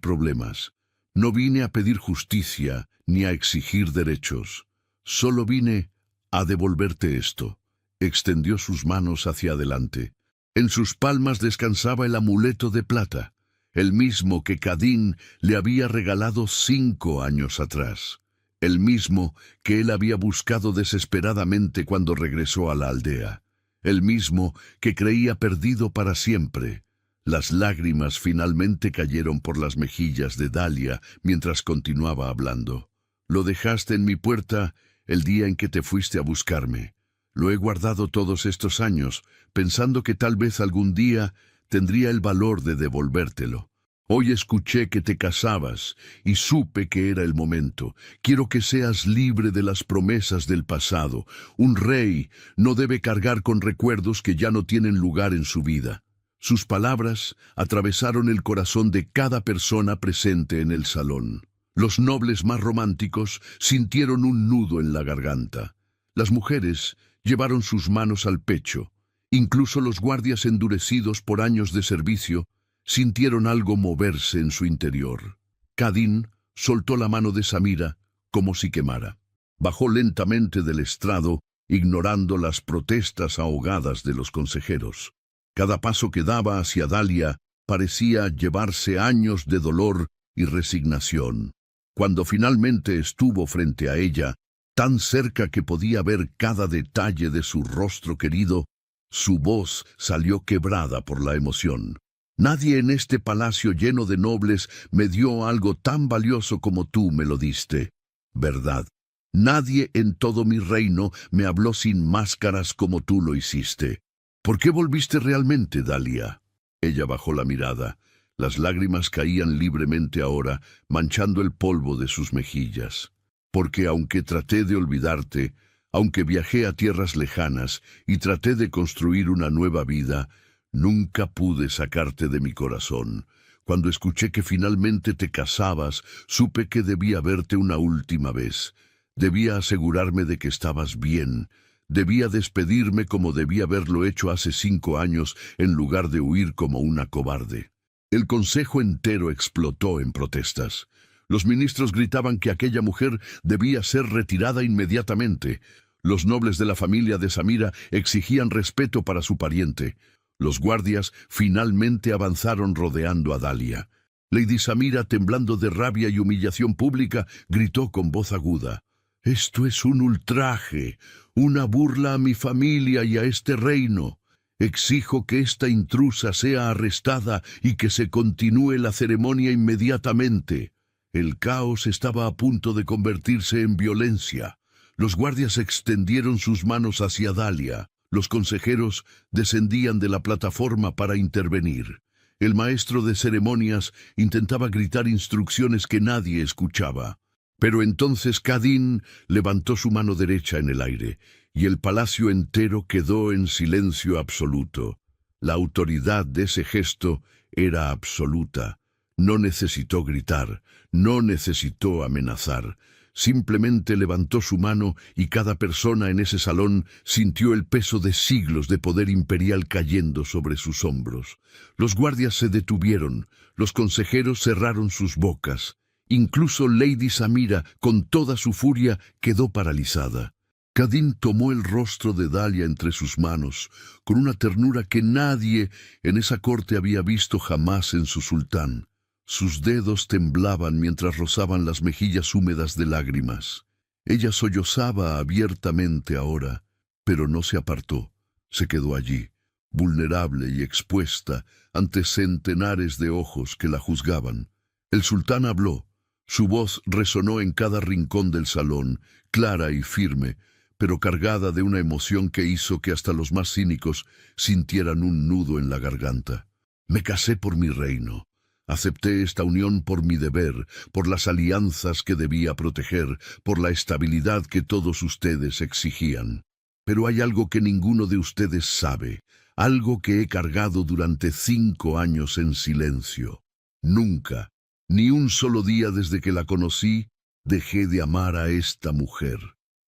problemas. No vine a pedir justicia ni a exigir derechos. Solo vine a devolverte esto». Extendió sus manos hacia adelante. En sus palmas descansaba el amuleto de plata, el mismo que Kadin le había regalado 5 años atrás, el mismo que él había buscado desesperadamente cuando regresó a la aldea, el mismo que creía perdido para siempre. Las lágrimas finalmente cayeron por las mejillas de Dalia mientras continuaba hablando. «Lo dejaste en mi puerta el día en que te fuiste a buscarme. Lo he guardado todos estos años, pensando que tal vez algún día tendría el valor de devolvértelo. Hoy escuché que te casabas y supe que era el momento. Quiero que seas libre de las promesas del pasado. Un rey no debe cargar con recuerdos que ya no tienen lugar en su vida». Sus palabras atravesaron el corazón de cada persona presente en el salón. Los nobles más románticos sintieron un nudo en la garganta. Las mujeres llevaron sus manos al pecho. Incluso los guardias endurecidos por años de servicio sintieron algo moverse en su interior. Kadin soltó la mano de Samira como si quemara. Bajó lentamente del estrado, ignorando las protestas ahogadas de los consejeros. Cada paso que daba hacia Dalia parecía llevarse años de dolor y resignación. Cuando finalmente estuvo frente a ella, tan cerca que podía ver cada detalle de su rostro querido, su voz salió quebrada por la emoción. «Nadie en este palacio lleno de nobles me dio algo tan valioso como tú me lo diste. ¿Verdad? Nadie en todo mi reino me habló sin máscaras como tú lo hiciste. ¿Por qué volviste realmente, Dalia?». Ella bajó la mirada. Las lágrimas caían libremente ahora, manchando el polvo de sus mejillas. «Porque aunque traté de olvidarte, aunque viajé a tierras lejanas y traté de construir una nueva vida, nunca pude sacarte de mi corazón. Cuando escuché que finalmente te casabas, supe que debía verte una última vez. Debía asegurarme de que estabas bien. Debía despedirme como debía haberlo hecho hace 5 años en lugar de huir como una cobarde». El consejo entero explotó en protestas. Los ministros gritaban que aquella mujer debía ser retirada inmediatamente. Los nobles de la familia de Samira exigían respeto para su pariente. Los guardias finalmente avanzaron rodeando a Dalia. Lady Samira, temblando de rabia y humillación pública, gritó con voz aguda: «Esto es un ultraje, una burla a mi familia y a este reino. Exijo que esta intrusa sea arrestada y que se continúe la ceremonia inmediatamente». El caos estaba a punto de convertirse en violencia. Los guardias extendieron sus manos hacia Dalia. Los consejeros descendían de la plataforma para intervenir. El maestro de ceremonias intentaba gritar instrucciones que nadie escuchaba. Pero entonces Kadin levantó su mano derecha en el aire, y el palacio entero quedó en silencio absoluto. La autoridad de ese gesto era absoluta. No necesitó gritar, no necesitó amenazar. Simplemente levantó su mano y cada persona en ese salón sintió el peso de siglos de poder imperial cayendo sobre sus hombros. Los guardias se detuvieron, los consejeros cerraron sus bocas. Incluso Lady Samira, con toda su furia, quedó paralizada. Kadin tomó el rostro de Dalia entre sus manos, con una ternura que nadie en esa corte había visto jamás en su sultán. Sus dedos temblaban mientras rozaban las mejillas húmedas de lágrimas. Ella sollozaba abiertamente ahora, pero no se apartó. Se quedó allí, vulnerable y expuesta ante centenares de ojos que la juzgaban. El sultán habló. Su voz resonó en cada rincón del salón, clara y firme, pero cargada de una emoción que hizo que hasta los más cínicos sintieran un nudo en la garganta. Me casé por mi reino. Acepté esta unión por mi deber, por las alianzas que debía proteger, por la estabilidad que todos ustedes exigían. Pero hay algo que ninguno de ustedes sabe, algo que he cargado durante 5 años en silencio. Nunca, ni un solo día desde que la conocí, dejé de amar a esta mujer.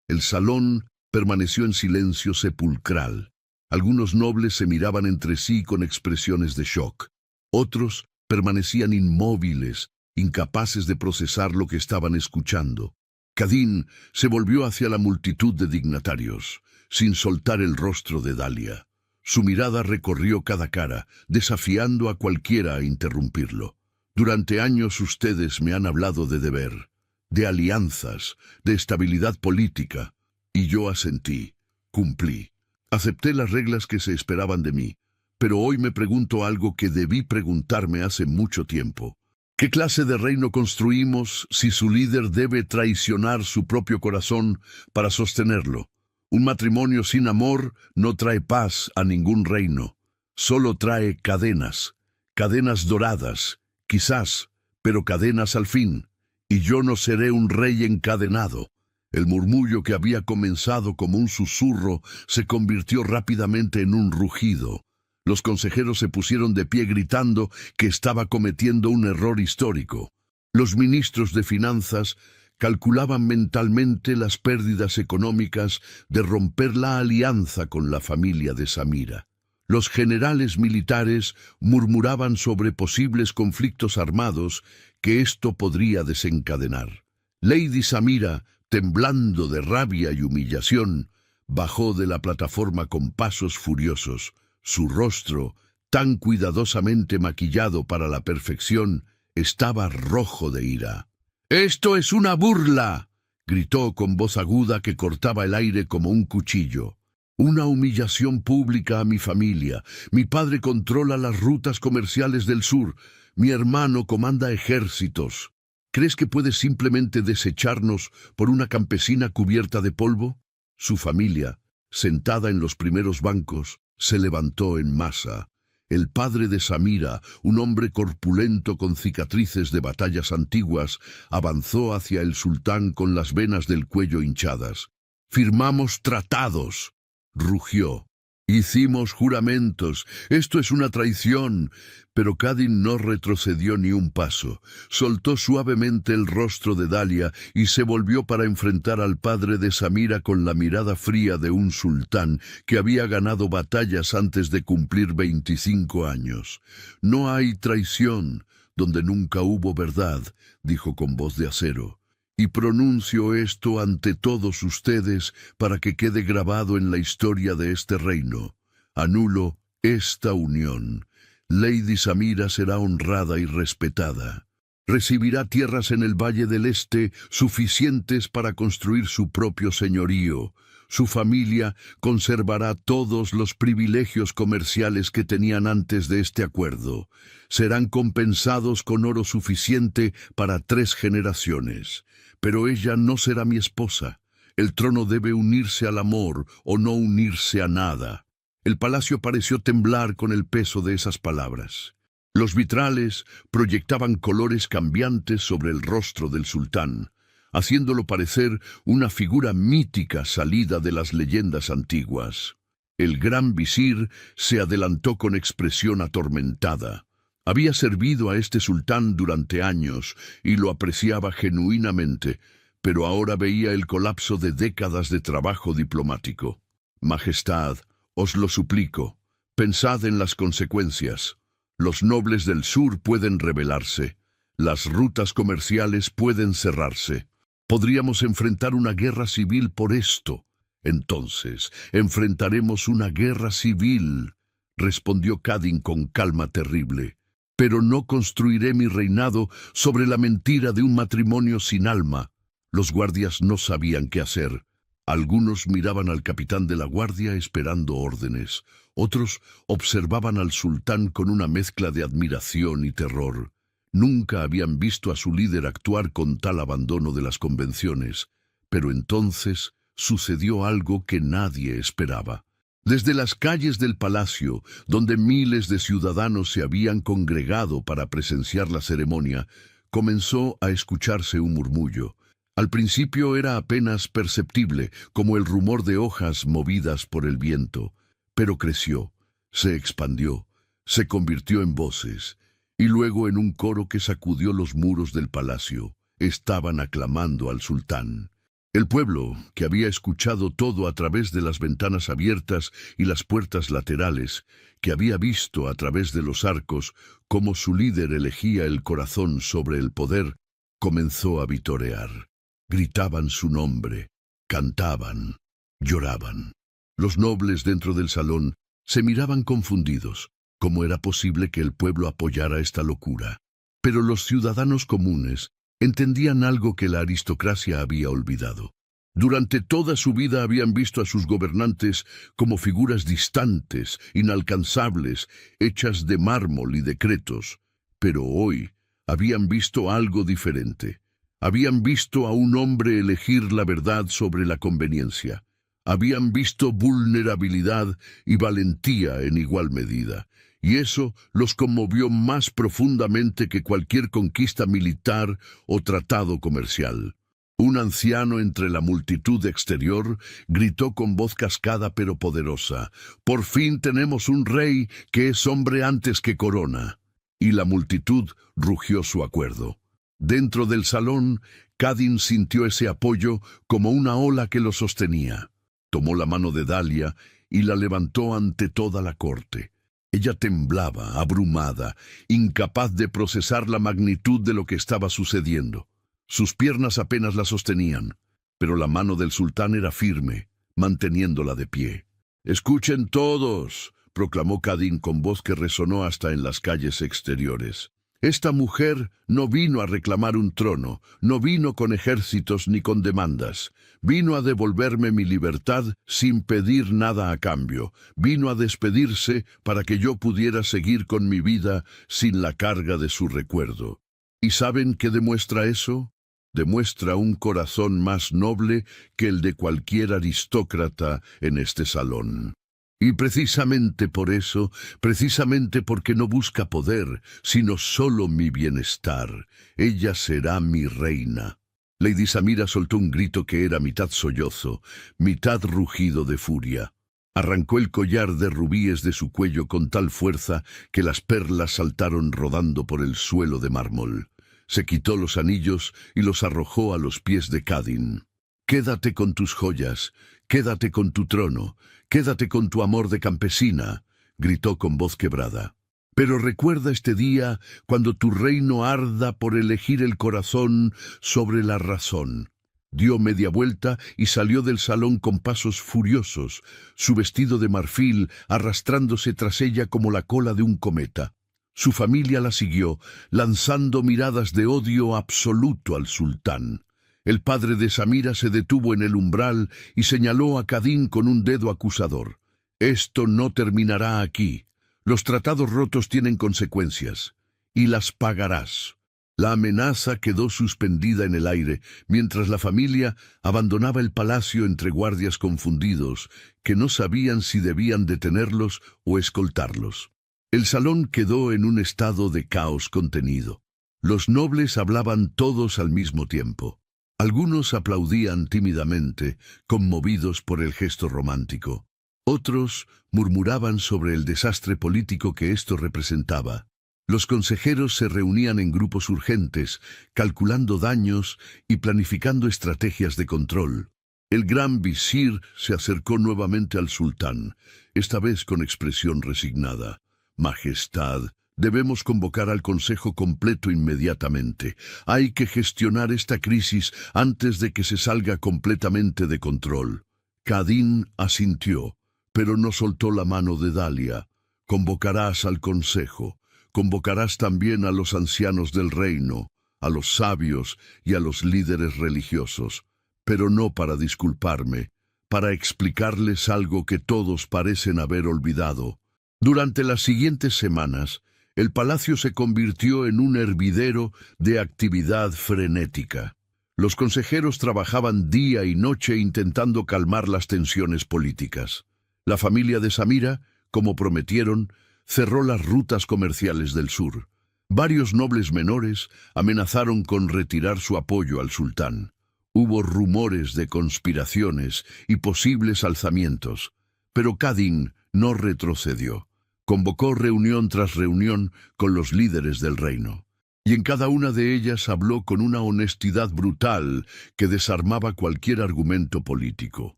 El salón permaneció en silencio sepulcral. Algunos nobles se miraban entre sí con expresiones de shock. Otros permanecían inmóviles, incapaces de procesar lo que estaban escuchando. Kadin se volvió hacia la multitud de dignatarios, sin soltar el rostro de Dalia. Su mirada recorrió cada cara, desafiando a cualquiera a interrumpirlo. Durante años ustedes me han hablado de deber, de alianzas, de estabilidad política, y yo asentí, cumplí. Acepté las reglas que se esperaban de mí. Pero hoy me pregunto algo que debí preguntarme hace mucho tiempo. ¿Qué clase de reino construimos si su líder debe traicionar su propio corazón para sostenerlo? Un matrimonio sin amor no trae paz a ningún reino. Solo trae cadenas, cadenas doradas, quizás, pero cadenas al fin. Y yo no seré un rey encadenado. El murmullo que había comenzado como un susurro se convirtió rápidamente en un rugido. Los consejeros se pusieron de pie gritando que estaba cometiendo un error histórico. Los ministros de finanzas calculaban mentalmente las pérdidas económicas de romper la alianza con la familia de Samira. Los generales militares murmuraban sobre posibles conflictos armados que esto podría desencadenar. Lady Samira, temblando de rabia y humillación, bajó de la plataforma con pasos furiosos. Su rostro, tan cuidadosamente maquillado para la perfección, estaba rojo de ira. «¡Esto es una burla!», gritó con voz aguda que cortaba el aire como un cuchillo. «Una humillación pública a mi familia. Mi padre controla las rutas comerciales del sur. Mi hermano comanda ejércitos. ¿Crees que puedes simplemente desecharnos por una campesina cubierta de polvo?». Su familia, sentada en los primeros bancos, se levantó en masa. El padre de Samira, un hombre corpulento con cicatrices de batallas antiguas, avanzó hacia el sultán con las venas del cuello hinchadas. «Firmamos tratados», rugió. «Hicimos juramentos. Esto es una traición». Pero Kadin no retrocedió ni un paso. Soltó suavemente el rostro de Dalia y se volvió para enfrentar al padre de Samira con la mirada fría de un sultán que había ganado batallas antes de cumplir 25 años. «No hay traición. donde nunca hubo verdad, dijo con voz de acero. Y pronuncio esto ante todos ustedes para que quede grabado en la historia de este reino. Anulo esta unión. Lady Samira será honrada y respetada. Recibirá tierras en el Valle del Este suficientes para construir su propio señorío. Su familia conservará todos los privilegios comerciales que tenían antes de este acuerdo. Serán compensados con oro suficiente para 3 generaciones. Pero ella no será mi esposa. El trono debe unirse al amor o no unirse a nada. El palacio pareció temblar con el peso de esas palabras. Los vitrales proyectaban colores cambiantes sobre el rostro del sultán, haciéndolo parecer una figura mítica salida de las leyendas antiguas. El gran visir se adelantó con expresión atormentada. Había servido a este sultán durante años y lo apreciaba genuinamente, pero ahora veía el colapso de décadas de trabajo diplomático. Majestad, os lo suplico, pensad en las consecuencias. Los nobles del sur pueden rebelarse. Las rutas comerciales pueden cerrarse. Podríamos enfrentar una guerra civil por esto. Entonces, enfrentaremos una guerra civil, respondió Kadin con calma terrible. Pero no construiré mi reinado sobre la mentira de un matrimonio sin alma. Los guardias no sabían qué hacer. Algunos miraban al capitán de la guardia esperando órdenes. Otros observaban al sultán con una mezcla de admiración y terror. Nunca habían visto a su líder actuar con tal abandono de las convenciones. Pero entonces sucedió algo que nadie esperaba. Desde las calles del palacio, donde miles de ciudadanos se habían congregado para presenciar la ceremonia, comenzó a escucharse un murmullo. Al principio era apenas perceptible, como el rumor de hojas movidas por el viento, pero creció, se expandió, se convirtió en voces, y luego en un coro que sacudió los muros del palacio. Estaban aclamando al sultán. El pueblo, que había escuchado todo a través de las ventanas abiertas y las puertas laterales, que había visto a través de los arcos cómo su líder elegía el corazón sobre el poder, comenzó a vitorear. Gritaban su nombre, cantaban, lloraban. Los nobles dentro del salón se miraban confundidos. ¿Cómo era posible que el pueblo apoyara esta locura? Pero los ciudadanos comunes entendían algo que la aristocracia había olvidado. Durante toda su vida habían visto a sus gobernantes como figuras distantes, inalcanzables, hechas de mármol y decretos. Pero hoy habían visto algo diferente. Habían visto a un hombre elegir la verdad sobre la conveniencia. Habían visto vulnerabilidad y valentía en igual medida. Y eso los conmovió más profundamente que cualquier conquista militar o tratado comercial. Un anciano entre la multitud exterior gritó con voz cascada pero poderosa: «Por fin tenemos un rey que es hombre antes que corona». Y la multitud rugió su acuerdo. Dentro del salón, Kadin sintió ese apoyo como una ola que lo sostenía. Tomó la mano de Dalia y la levantó ante toda la corte. Ella temblaba, abrumada, incapaz de procesar la magnitud de lo que estaba sucediendo. Sus piernas apenas la sostenían, pero la mano del sultán era firme, manteniéndola de pie. «Escuchen todos», proclamó Kadin con voz que resonó hasta en las calles exteriores. «Esta mujer no vino a reclamar un trono, no vino con ejércitos ni con demandas. Vino a devolverme mi libertad sin pedir nada a cambio. Vino a despedirse para que yo pudiera seguir con mi vida sin la carga de su recuerdo. ¿Y saben qué demuestra eso? Demuestra un corazón más noble que el de cualquier aristócrata en este salón. Y precisamente por eso, precisamente porque no busca poder, sino solo mi bienestar, ella será mi reina». Lady Samira soltó un grito que era mitad sollozo, mitad rugido de furia. Arrancó el collar de rubíes de su cuello con tal fuerza que las perlas saltaron rodando por el suelo de mármol. Se quitó los anillos y los arrojó a los pies de Kadin. «Quédate con tus joyas, quédate con tu trono, quédate con tu amor de campesina», gritó con voz quebrada. Pero recuerda este día cuando tu reino arda por elegir el corazón sobre la razón. Dio media vuelta y salió del salón con pasos furiosos, su vestido de marfil arrastrándose tras ella como la cola de un cometa. Su familia la siguió, lanzando miradas de odio absoluto al sultán. El padre de Samira se detuvo en el umbral y señaló a Kadin con un dedo acusador. Esto no terminará aquí. Los tratados rotos tienen consecuencias, y las pagarás. La amenaza quedó suspendida en el aire, mientras la familia abandonaba el palacio entre guardias confundidos, que no sabían si debían detenerlos o escoltarlos. El salón quedó en un estado de caos contenido. Los nobles hablaban todos al mismo tiempo. Algunos aplaudían tímidamente, conmovidos por el gesto romántico. Otros murmuraban sobre el desastre político que esto representaba. Los consejeros se reunían en grupos urgentes, calculando daños y planificando estrategias de control. El gran visir se acercó nuevamente al sultán, esta vez con expresión resignada. Majestad, debemos convocar al consejo completo inmediatamente. Hay que gestionar esta crisis antes de que se salga completamente de control. Kadin asintió, pero no soltó la mano de Dalia. Convocarás al consejo. Convocarás también a los ancianos del reino, a los sabios y a los líderes religiosos, pero no para disculparme, para explicarles algo que todos parecen haber olvidado. Durante las siguientes semanas, el palacio se convirtió en un hervidero de actividad frenética. Los consejeros trabajaban día y noche intentando calmar las tensiones políticas. La familia de Samira, como prometieron, cerró las rutas comerciales del sur. Varios nobles menores amenazaron con retirar su apoyo al sultán. Hubo rumores de conspiraciones y posibles alzamientos, pero Kadin no retrocedió. Convocó reunión tras reunión con los líderes del reino, y en cada una de ellas habló con una honestidad brutal que desarmaba cualquier argumento político.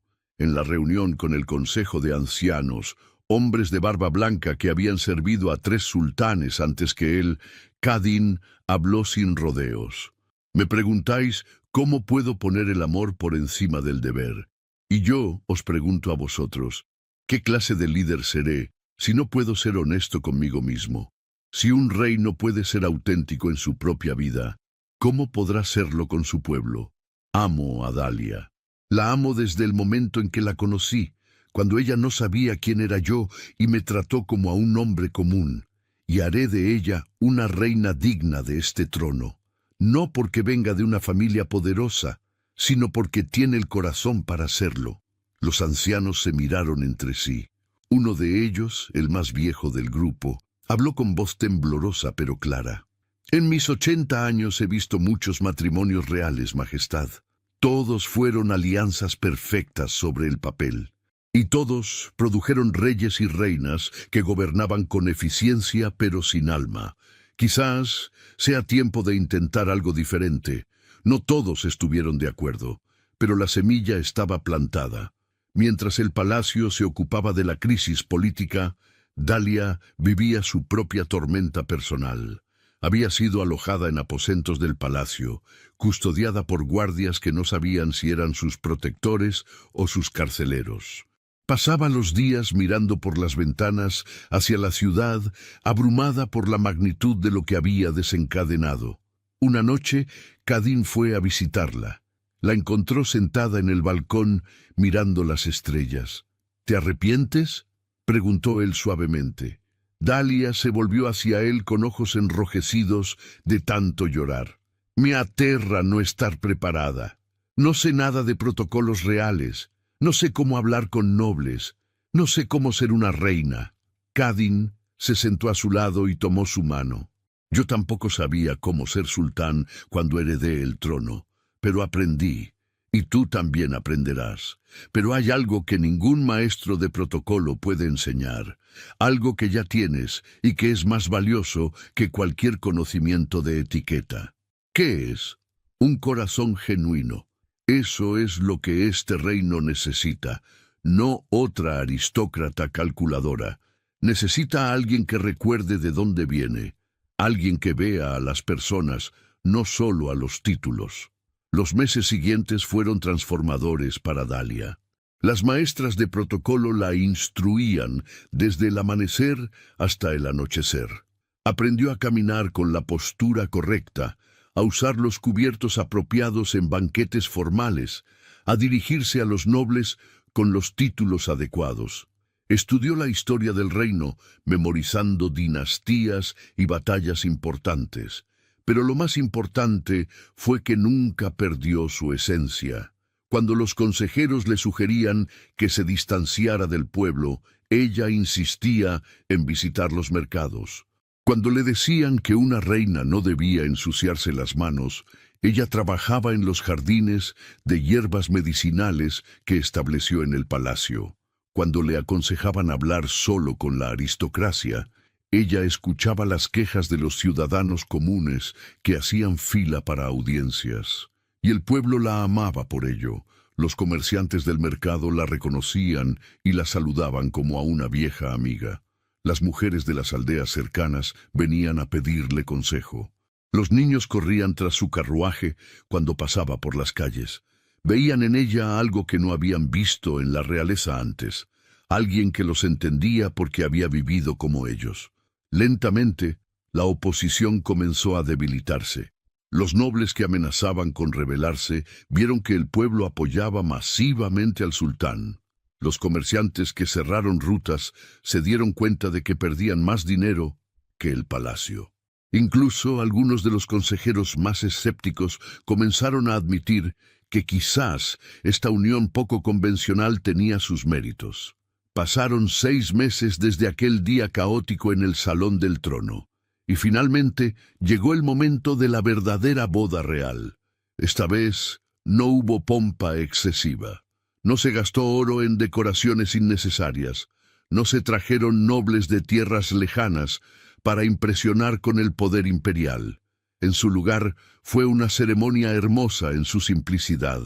En la reunión con el Consejo de Ancianos, hombres de barba blanca que habían servido a 3 sultanes antes que él, Kadin habló sin rodeos. Me preguntáis cómo puedo poner el amor por encima del deber. Y yo os pregunto a vosotros, ¿qué clase de líder seré si no puedo ser honesto conmigo mismo? Si un rey no puede ser auténtico en su propia vida, ¿cómo podrá serlo con su pueblo? Amo a Dalia. La amo desde el momento en que la conocí, cuando ella no sabía quién era yo y me trató como a un hombre común, y haré de ella una reina digna de este trono, no porque venga de una familia poderosa, sino porque tiene el corazón para serlo. Los ancianos se miraron entre sí. Uno de ellos, el más viejo del grupo, habló con voz temblorosa pero clara. En mis 80 años he visto muchos matrimonios reales, Majestad. Todos fueron alianzas perfectas sobre el papel. Y todos produjeron reyes y reinas que gobernaban con eficiencia pero sin alma. Quizás sea tiempo de intentar algo diferente. No todos estuvieron de acuerdo, pero la semilla estaba plantada. Mientras el palacio se ocupaba de la crisis política, Dalia vivía su propia tormenta personal. Había sido alojada en aposentos del palacio, custodiada por guardias que no sabían si eran sus protectores o sus carceleros. Pasaba los días mirando por las ventanas hacia la ciudad, abrumada por la magnitud de lo que había desencadenado. Una noche, Kadin fue a visitarla. La encontró sentada en el balcón, mirando las estrellas. ¿Te arrepientes?, preguntó él suavemente. Dalia se volvió hacia él con ojos enrojecidos de tanto llorar. Me aterra no estar preparada. No sé nada de protocolos reales. No sé cómo hablar con nobles. No sé cómo ser una reina. Kadin se sentó a su lado y tomó su mano. Yo tampoco sabía cómo ser sultán cuando heredé el trono, pero aprendí, y tú también aprenderás. Pero hay algo que ningún maestro de protocolo puede enseñar, algo que ya tienes y que es más valioso que cualquier conocimiento de etiqueta. ¿Qué es? Un corazón genuino. Eso es lo que este reino necesita, no otra aristócrata calculadora. Necesita a alguien que recuerde de dónde viene, alguien que vea a las personas, no solo a los títulos. Los meses siguientes fueron transformadores para Dalia. Las maestras de protocolo la instruían desde el amanecer hasta el anochecer. Aprendió a caminar con la postura correcta, a usar los cubiertos apropiados en banquetes formales, a dirigirse a los nobles con los títulos adecuados. Estudió la historia del reino, memorizando dinastías y batallas importantes. Pero lo más importante fue que nunca perdió su esencia. Cuando los consejeros le sugerían que se distanciara del pueblo, ella insistía en visitar los mercados. Cuando le decían que una reina no debía ensuciarse las manos, ella trabajaba en los jardines de hierbas medicinales que estableció en el palacio. Cuando le aconsejaban hablar solo con la aristocracia, ella escuchaba las quejas de los ciudadanos comunes que hacían fila para audiencias. Y el pueblo la amaba por ello. Los comerciantes del mercado la reconocían y la saludaban como a una vieja amiga. Las mujeres de las aldeas cercanas venían a pedirle consejo. Los niños corrían tras su carruaje cuando pasaba por las calles. Veían en ella algo que no habían visto en la realeza antes, alguien que los entendía porque había vivido como ellos. Lentamente, la oposición comenzó a debilitarse. Los nobles que amenazaban con rebelarse vieron que el pueblo apoyaba masivamente al sultán. Los comerciantes que cerraron rutas se dieron cuenta de que perdían más dinero que el palacio. Incluso algunos de los consejeros más escépticos comenzaron a admitir que quizás esta unión poco convencional tenía sus méritos. Pasaron 6 meses desde aquel día caótico en el Salón del Trono, y finalmente llegó el momento de la verdadera boda real. Esta vez no hubo pompa excesiva. No se gastó oro en decoraciones innecesarias. No se trajeron nobles de tierras lejanas para impresionar con el poder imperial. En su lugar, fue una ceremonia hermosa en su simplicidad.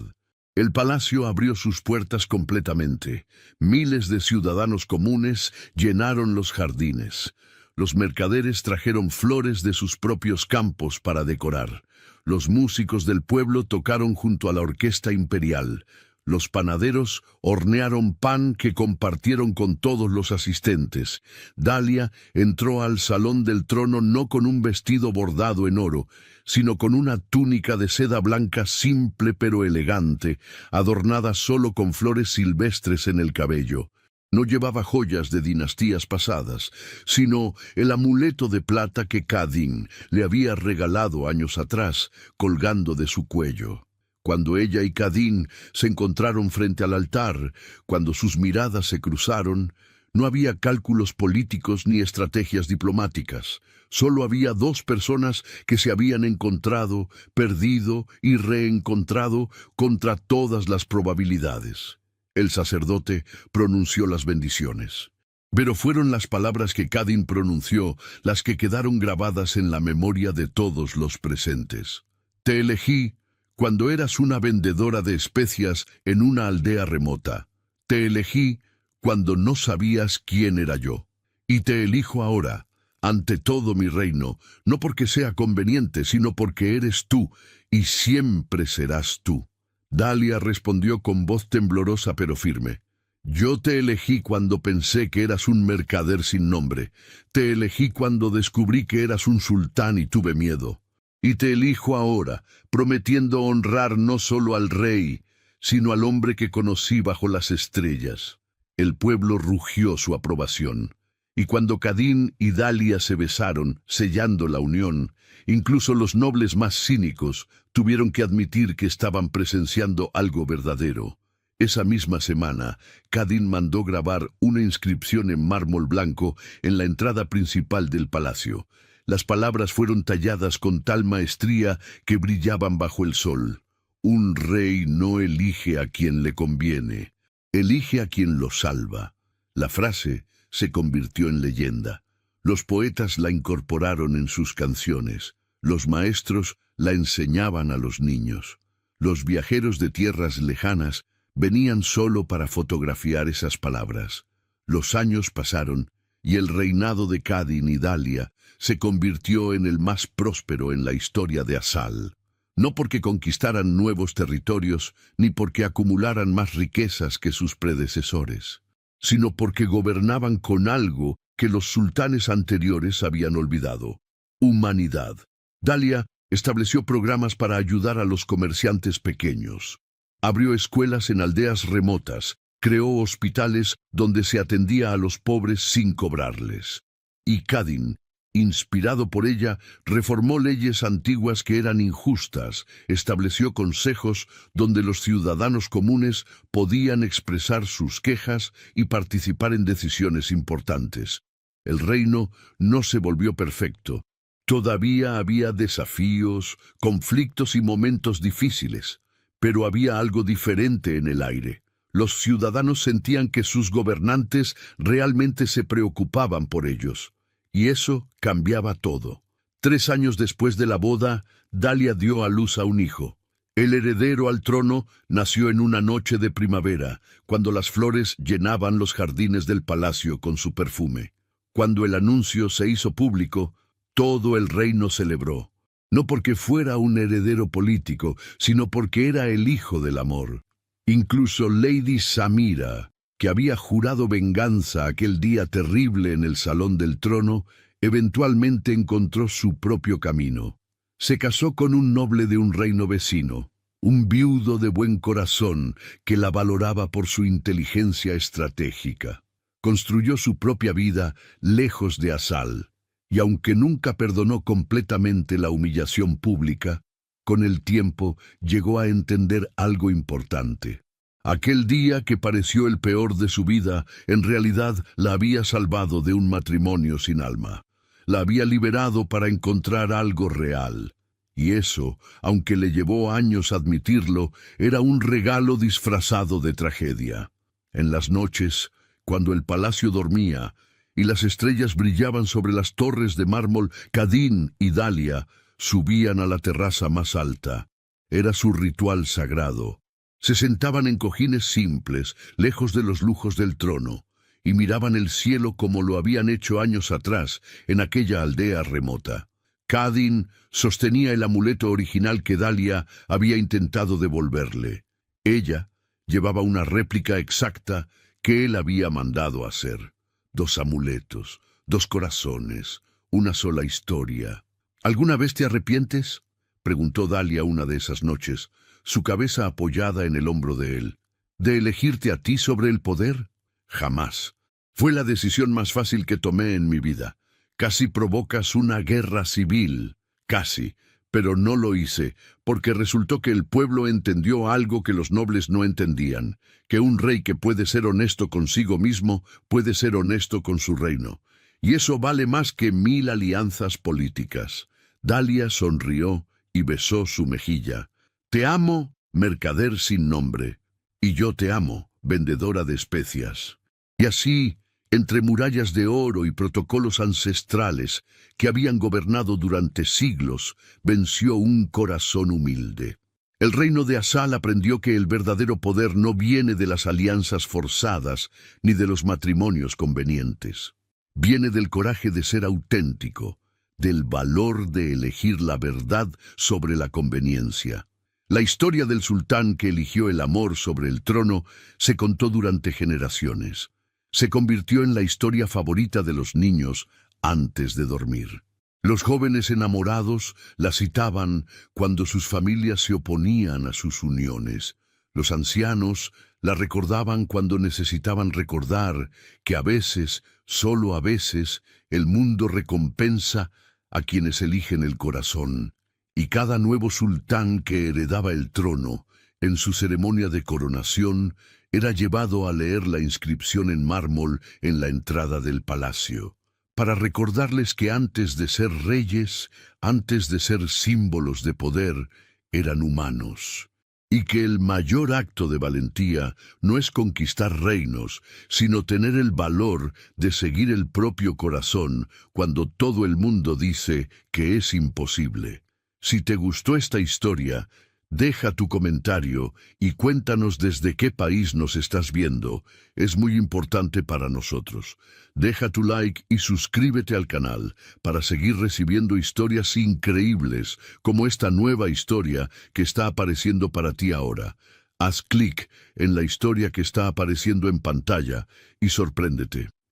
El palacio abrió sus puertas completamente. Miles de ciudadanos comunes llenaron los jardines. Los mercaderes trajeron flores de sus propios campos para decorar. Los músicos del pueblo tocaron junto a la orquesta imperial. Los panaderos hornearon pan que compartieron con todos los asistentes. Dalia entró al Salón del Trono no con un vestido bordado en oro, sino con una túnica de seda blanca simple pero elegante, adornada solo con flores silvestres en el cabello. No llevaba joyas de dinastías pasadas, sino el amuleto de plata que Kadin le había regalado años atrás, colgando de su cuello. Cuando ella y Kadin se encontraron frente al altar, cuando sus miradas se cruzaron, no había cálculos políticos ni estrategias diplomáticas. Solo había 2 personas que se habían encontrado, perdido y reencontrado contra todas las probabilidades. El sacerdote pronunció las bendiciones. Pero fueron las palabras que Kadin pronunció las que quedaron grabadas en la memoria de todos los presentes. Te elegí cuando eras una vendedora de especias en una aldea remota. Te elegí cuando no sabías quién era yo. Y te elijo ahora, ante todo mi reino, no porque sea conveniente, sino porque eres tú, y siempre serás tú. Dalia respondió con voz temblorosa pero firme. Yo te elegí cuando pensé que eras un mercader sin nombre. Te elegí cuando descubrí que eras un sultán y tuve miedo. Y te elijo ahora, prometiendo honrar no solo al rey, sino al hombre que conocí bajo las estrellas. El pueblo rugió su aprobación. Y cuando Kadin y Dalia se besaron, sellando la unión, incluso los nobles más cínicos tuvieron que admitir que estaban presenciando algo verdadero. Esa misma semana, Kadin mandó grabar una inscripción en mármol blanco en la entrada principal del palacio. Las palabras fueron talladas con tal maestría que brillaban bajo el sol. Un rey no elige a quien le conviene, elige a quien lo salva. La frase se convirtió en leyenda. Los poetas la incorporaron en sus canciones. Los maestros la enseñaban a los niños. Los viajeros de tierras lejanas venían solo para fotografiar esas palabras. Los años pasaron y el reinado de Kadin y Dalia se convirtió en el más próspero en la historia de Asal. No porque conquistaran nuevos territorios, ni porque acumularan más riquezas que sus predecesores, sino porque gobernaban con algo que los sultanes anteriores habían olvidado: humanidad. Dalia estableció programas para ayudar a los comerciantes pequeños. Abrió escuelas en aldeas remotas, creó hospitales donde se atendía a los pobres sin cobrarles. Y Kadin, inspirado por ella, reformó leyes antiguas que eran injustas, estableció consejos donde los ciudadanos comunes podían expresar sus quejas y participar en decisiones importantes. El reino no se volvió perfecto. Todavía había desafíos, conflictos y momentos difíciles, pero había algo diferente en el aire. Los ciudadanos sentían que sus gobernantes realmente se preocupaban por ellos. Y eso cambiaba todo. 3 años después de la boda, Dalia dio a luz a un hijo. El heredero al trono nació en una noche de primavera, cuando las flores llenaban los jardines del palacio con su perfume. Cuando el anuncio se hizo público, todo el reino celebró. No porque fuera un heredero político, sino porque era el hijo del amor. Incluso Lady Samira, que había jurado venganza aquel día terrible en el salón del trono, eventualmente encontró su propio camino. Se casó con un noble de un reino vecino, un viudo de buen corazón que la valoraba por su inteligencia estratégica. Construyó su propia vida lejos de Asal, y aunque nunca perdonó completamente la humillación pública, con el tiempo llegó a entender algo importante. Aquel día que pareció el peor de su vida, en realidad la había salvado de un matrimonio sin alma. La había liberado para encontrar algo real. Y eso, aunque le llevó años admitirlo, era un regalo disfrazado de tragedia. En las noches, cuando el palacio dormía y las estrellas brillaban sobre las torres de mármol, Kadin y Dalia subían a la terraza más alta. Era su ritual sagrado. Se sentaban en cojines simples, lejos de los lujos del trono, y miraban el cielo como lo habían hecho años atrás, en aquella aldea remota. Kadin sostenía el amuleto original que Dalia había intentado devolverle. Ella llevaba una réplica exacta que él había mandado hacer. 2 amuletos, 2 corazones, una sola historia. ¿Alguna vez te arrepientes?, preguntó Dalia una de esas noches, su cabeza apoyada en el hombro de él. ¿De elegirte a ti sobre el poder? Jamás. Fue la decisión más fácil que tomé en mi vida. Casi provocas una guerra civil. Casi. Pero no lo hice, porque resultó que el pueblo entendió algo que los nobles no entendían, que un rey que puede ser honesto consigo mismo puede ser honesto con su reino. Y eso vale más que 1000 alianzas políticas. Dalia sonrió y besó su mejilla. Te amo, mercader sin nombre, y yo te amo, vendedora de especias. Y así, entre murallas de oro y protocolos ancestrales que habían gobernado durante siglos, venció un corazón humilde. El reino de Asal aprendió que el verdadero poder no viene de las alianzas forzadas ni de los matrimonios convenientes. Viene del coraje de ser auténtico, del valor de elegir la verdad sobre la conveniencia. La historia del sultán que eligió el amor sobre el trono se contó durante generaciones. Se convirtió en la historia favorita de los niños antes de dormir. Los jóvenes enamorados la citaban cuando sus familias se oponían a sus uniones. Los ancianos la recordaban cuando necesitaban recordar que a veces, solo a veces, el mundo recompensa a quienes eligen el corazón. Y cada nuevo sultán que heredaba el trono, en su ceremonia de coronación, era llevado a leer la inscripción en mármol en la entrada del palacio, para recordarles que antes de ser reyes, antes de ser símbolos de poder, eran humanos, y que el mayor acto de valentía no es conquistar reinos, sino tener el valor de seguir el propio corazón cuando todo el mundo dice que es imposible. Si te gustó esta historia, Deja tu comentario y cuéntanos desde qué país nos estás viendo. Es muy importante para nosotros. Deja tu like y suscríbete al canal para seguir recibiendo historias increíbles como esta nueva historia que está apareciendo para ti ahora. Haz clic en la historia que está apareciendo en pantalla y sorpréndete.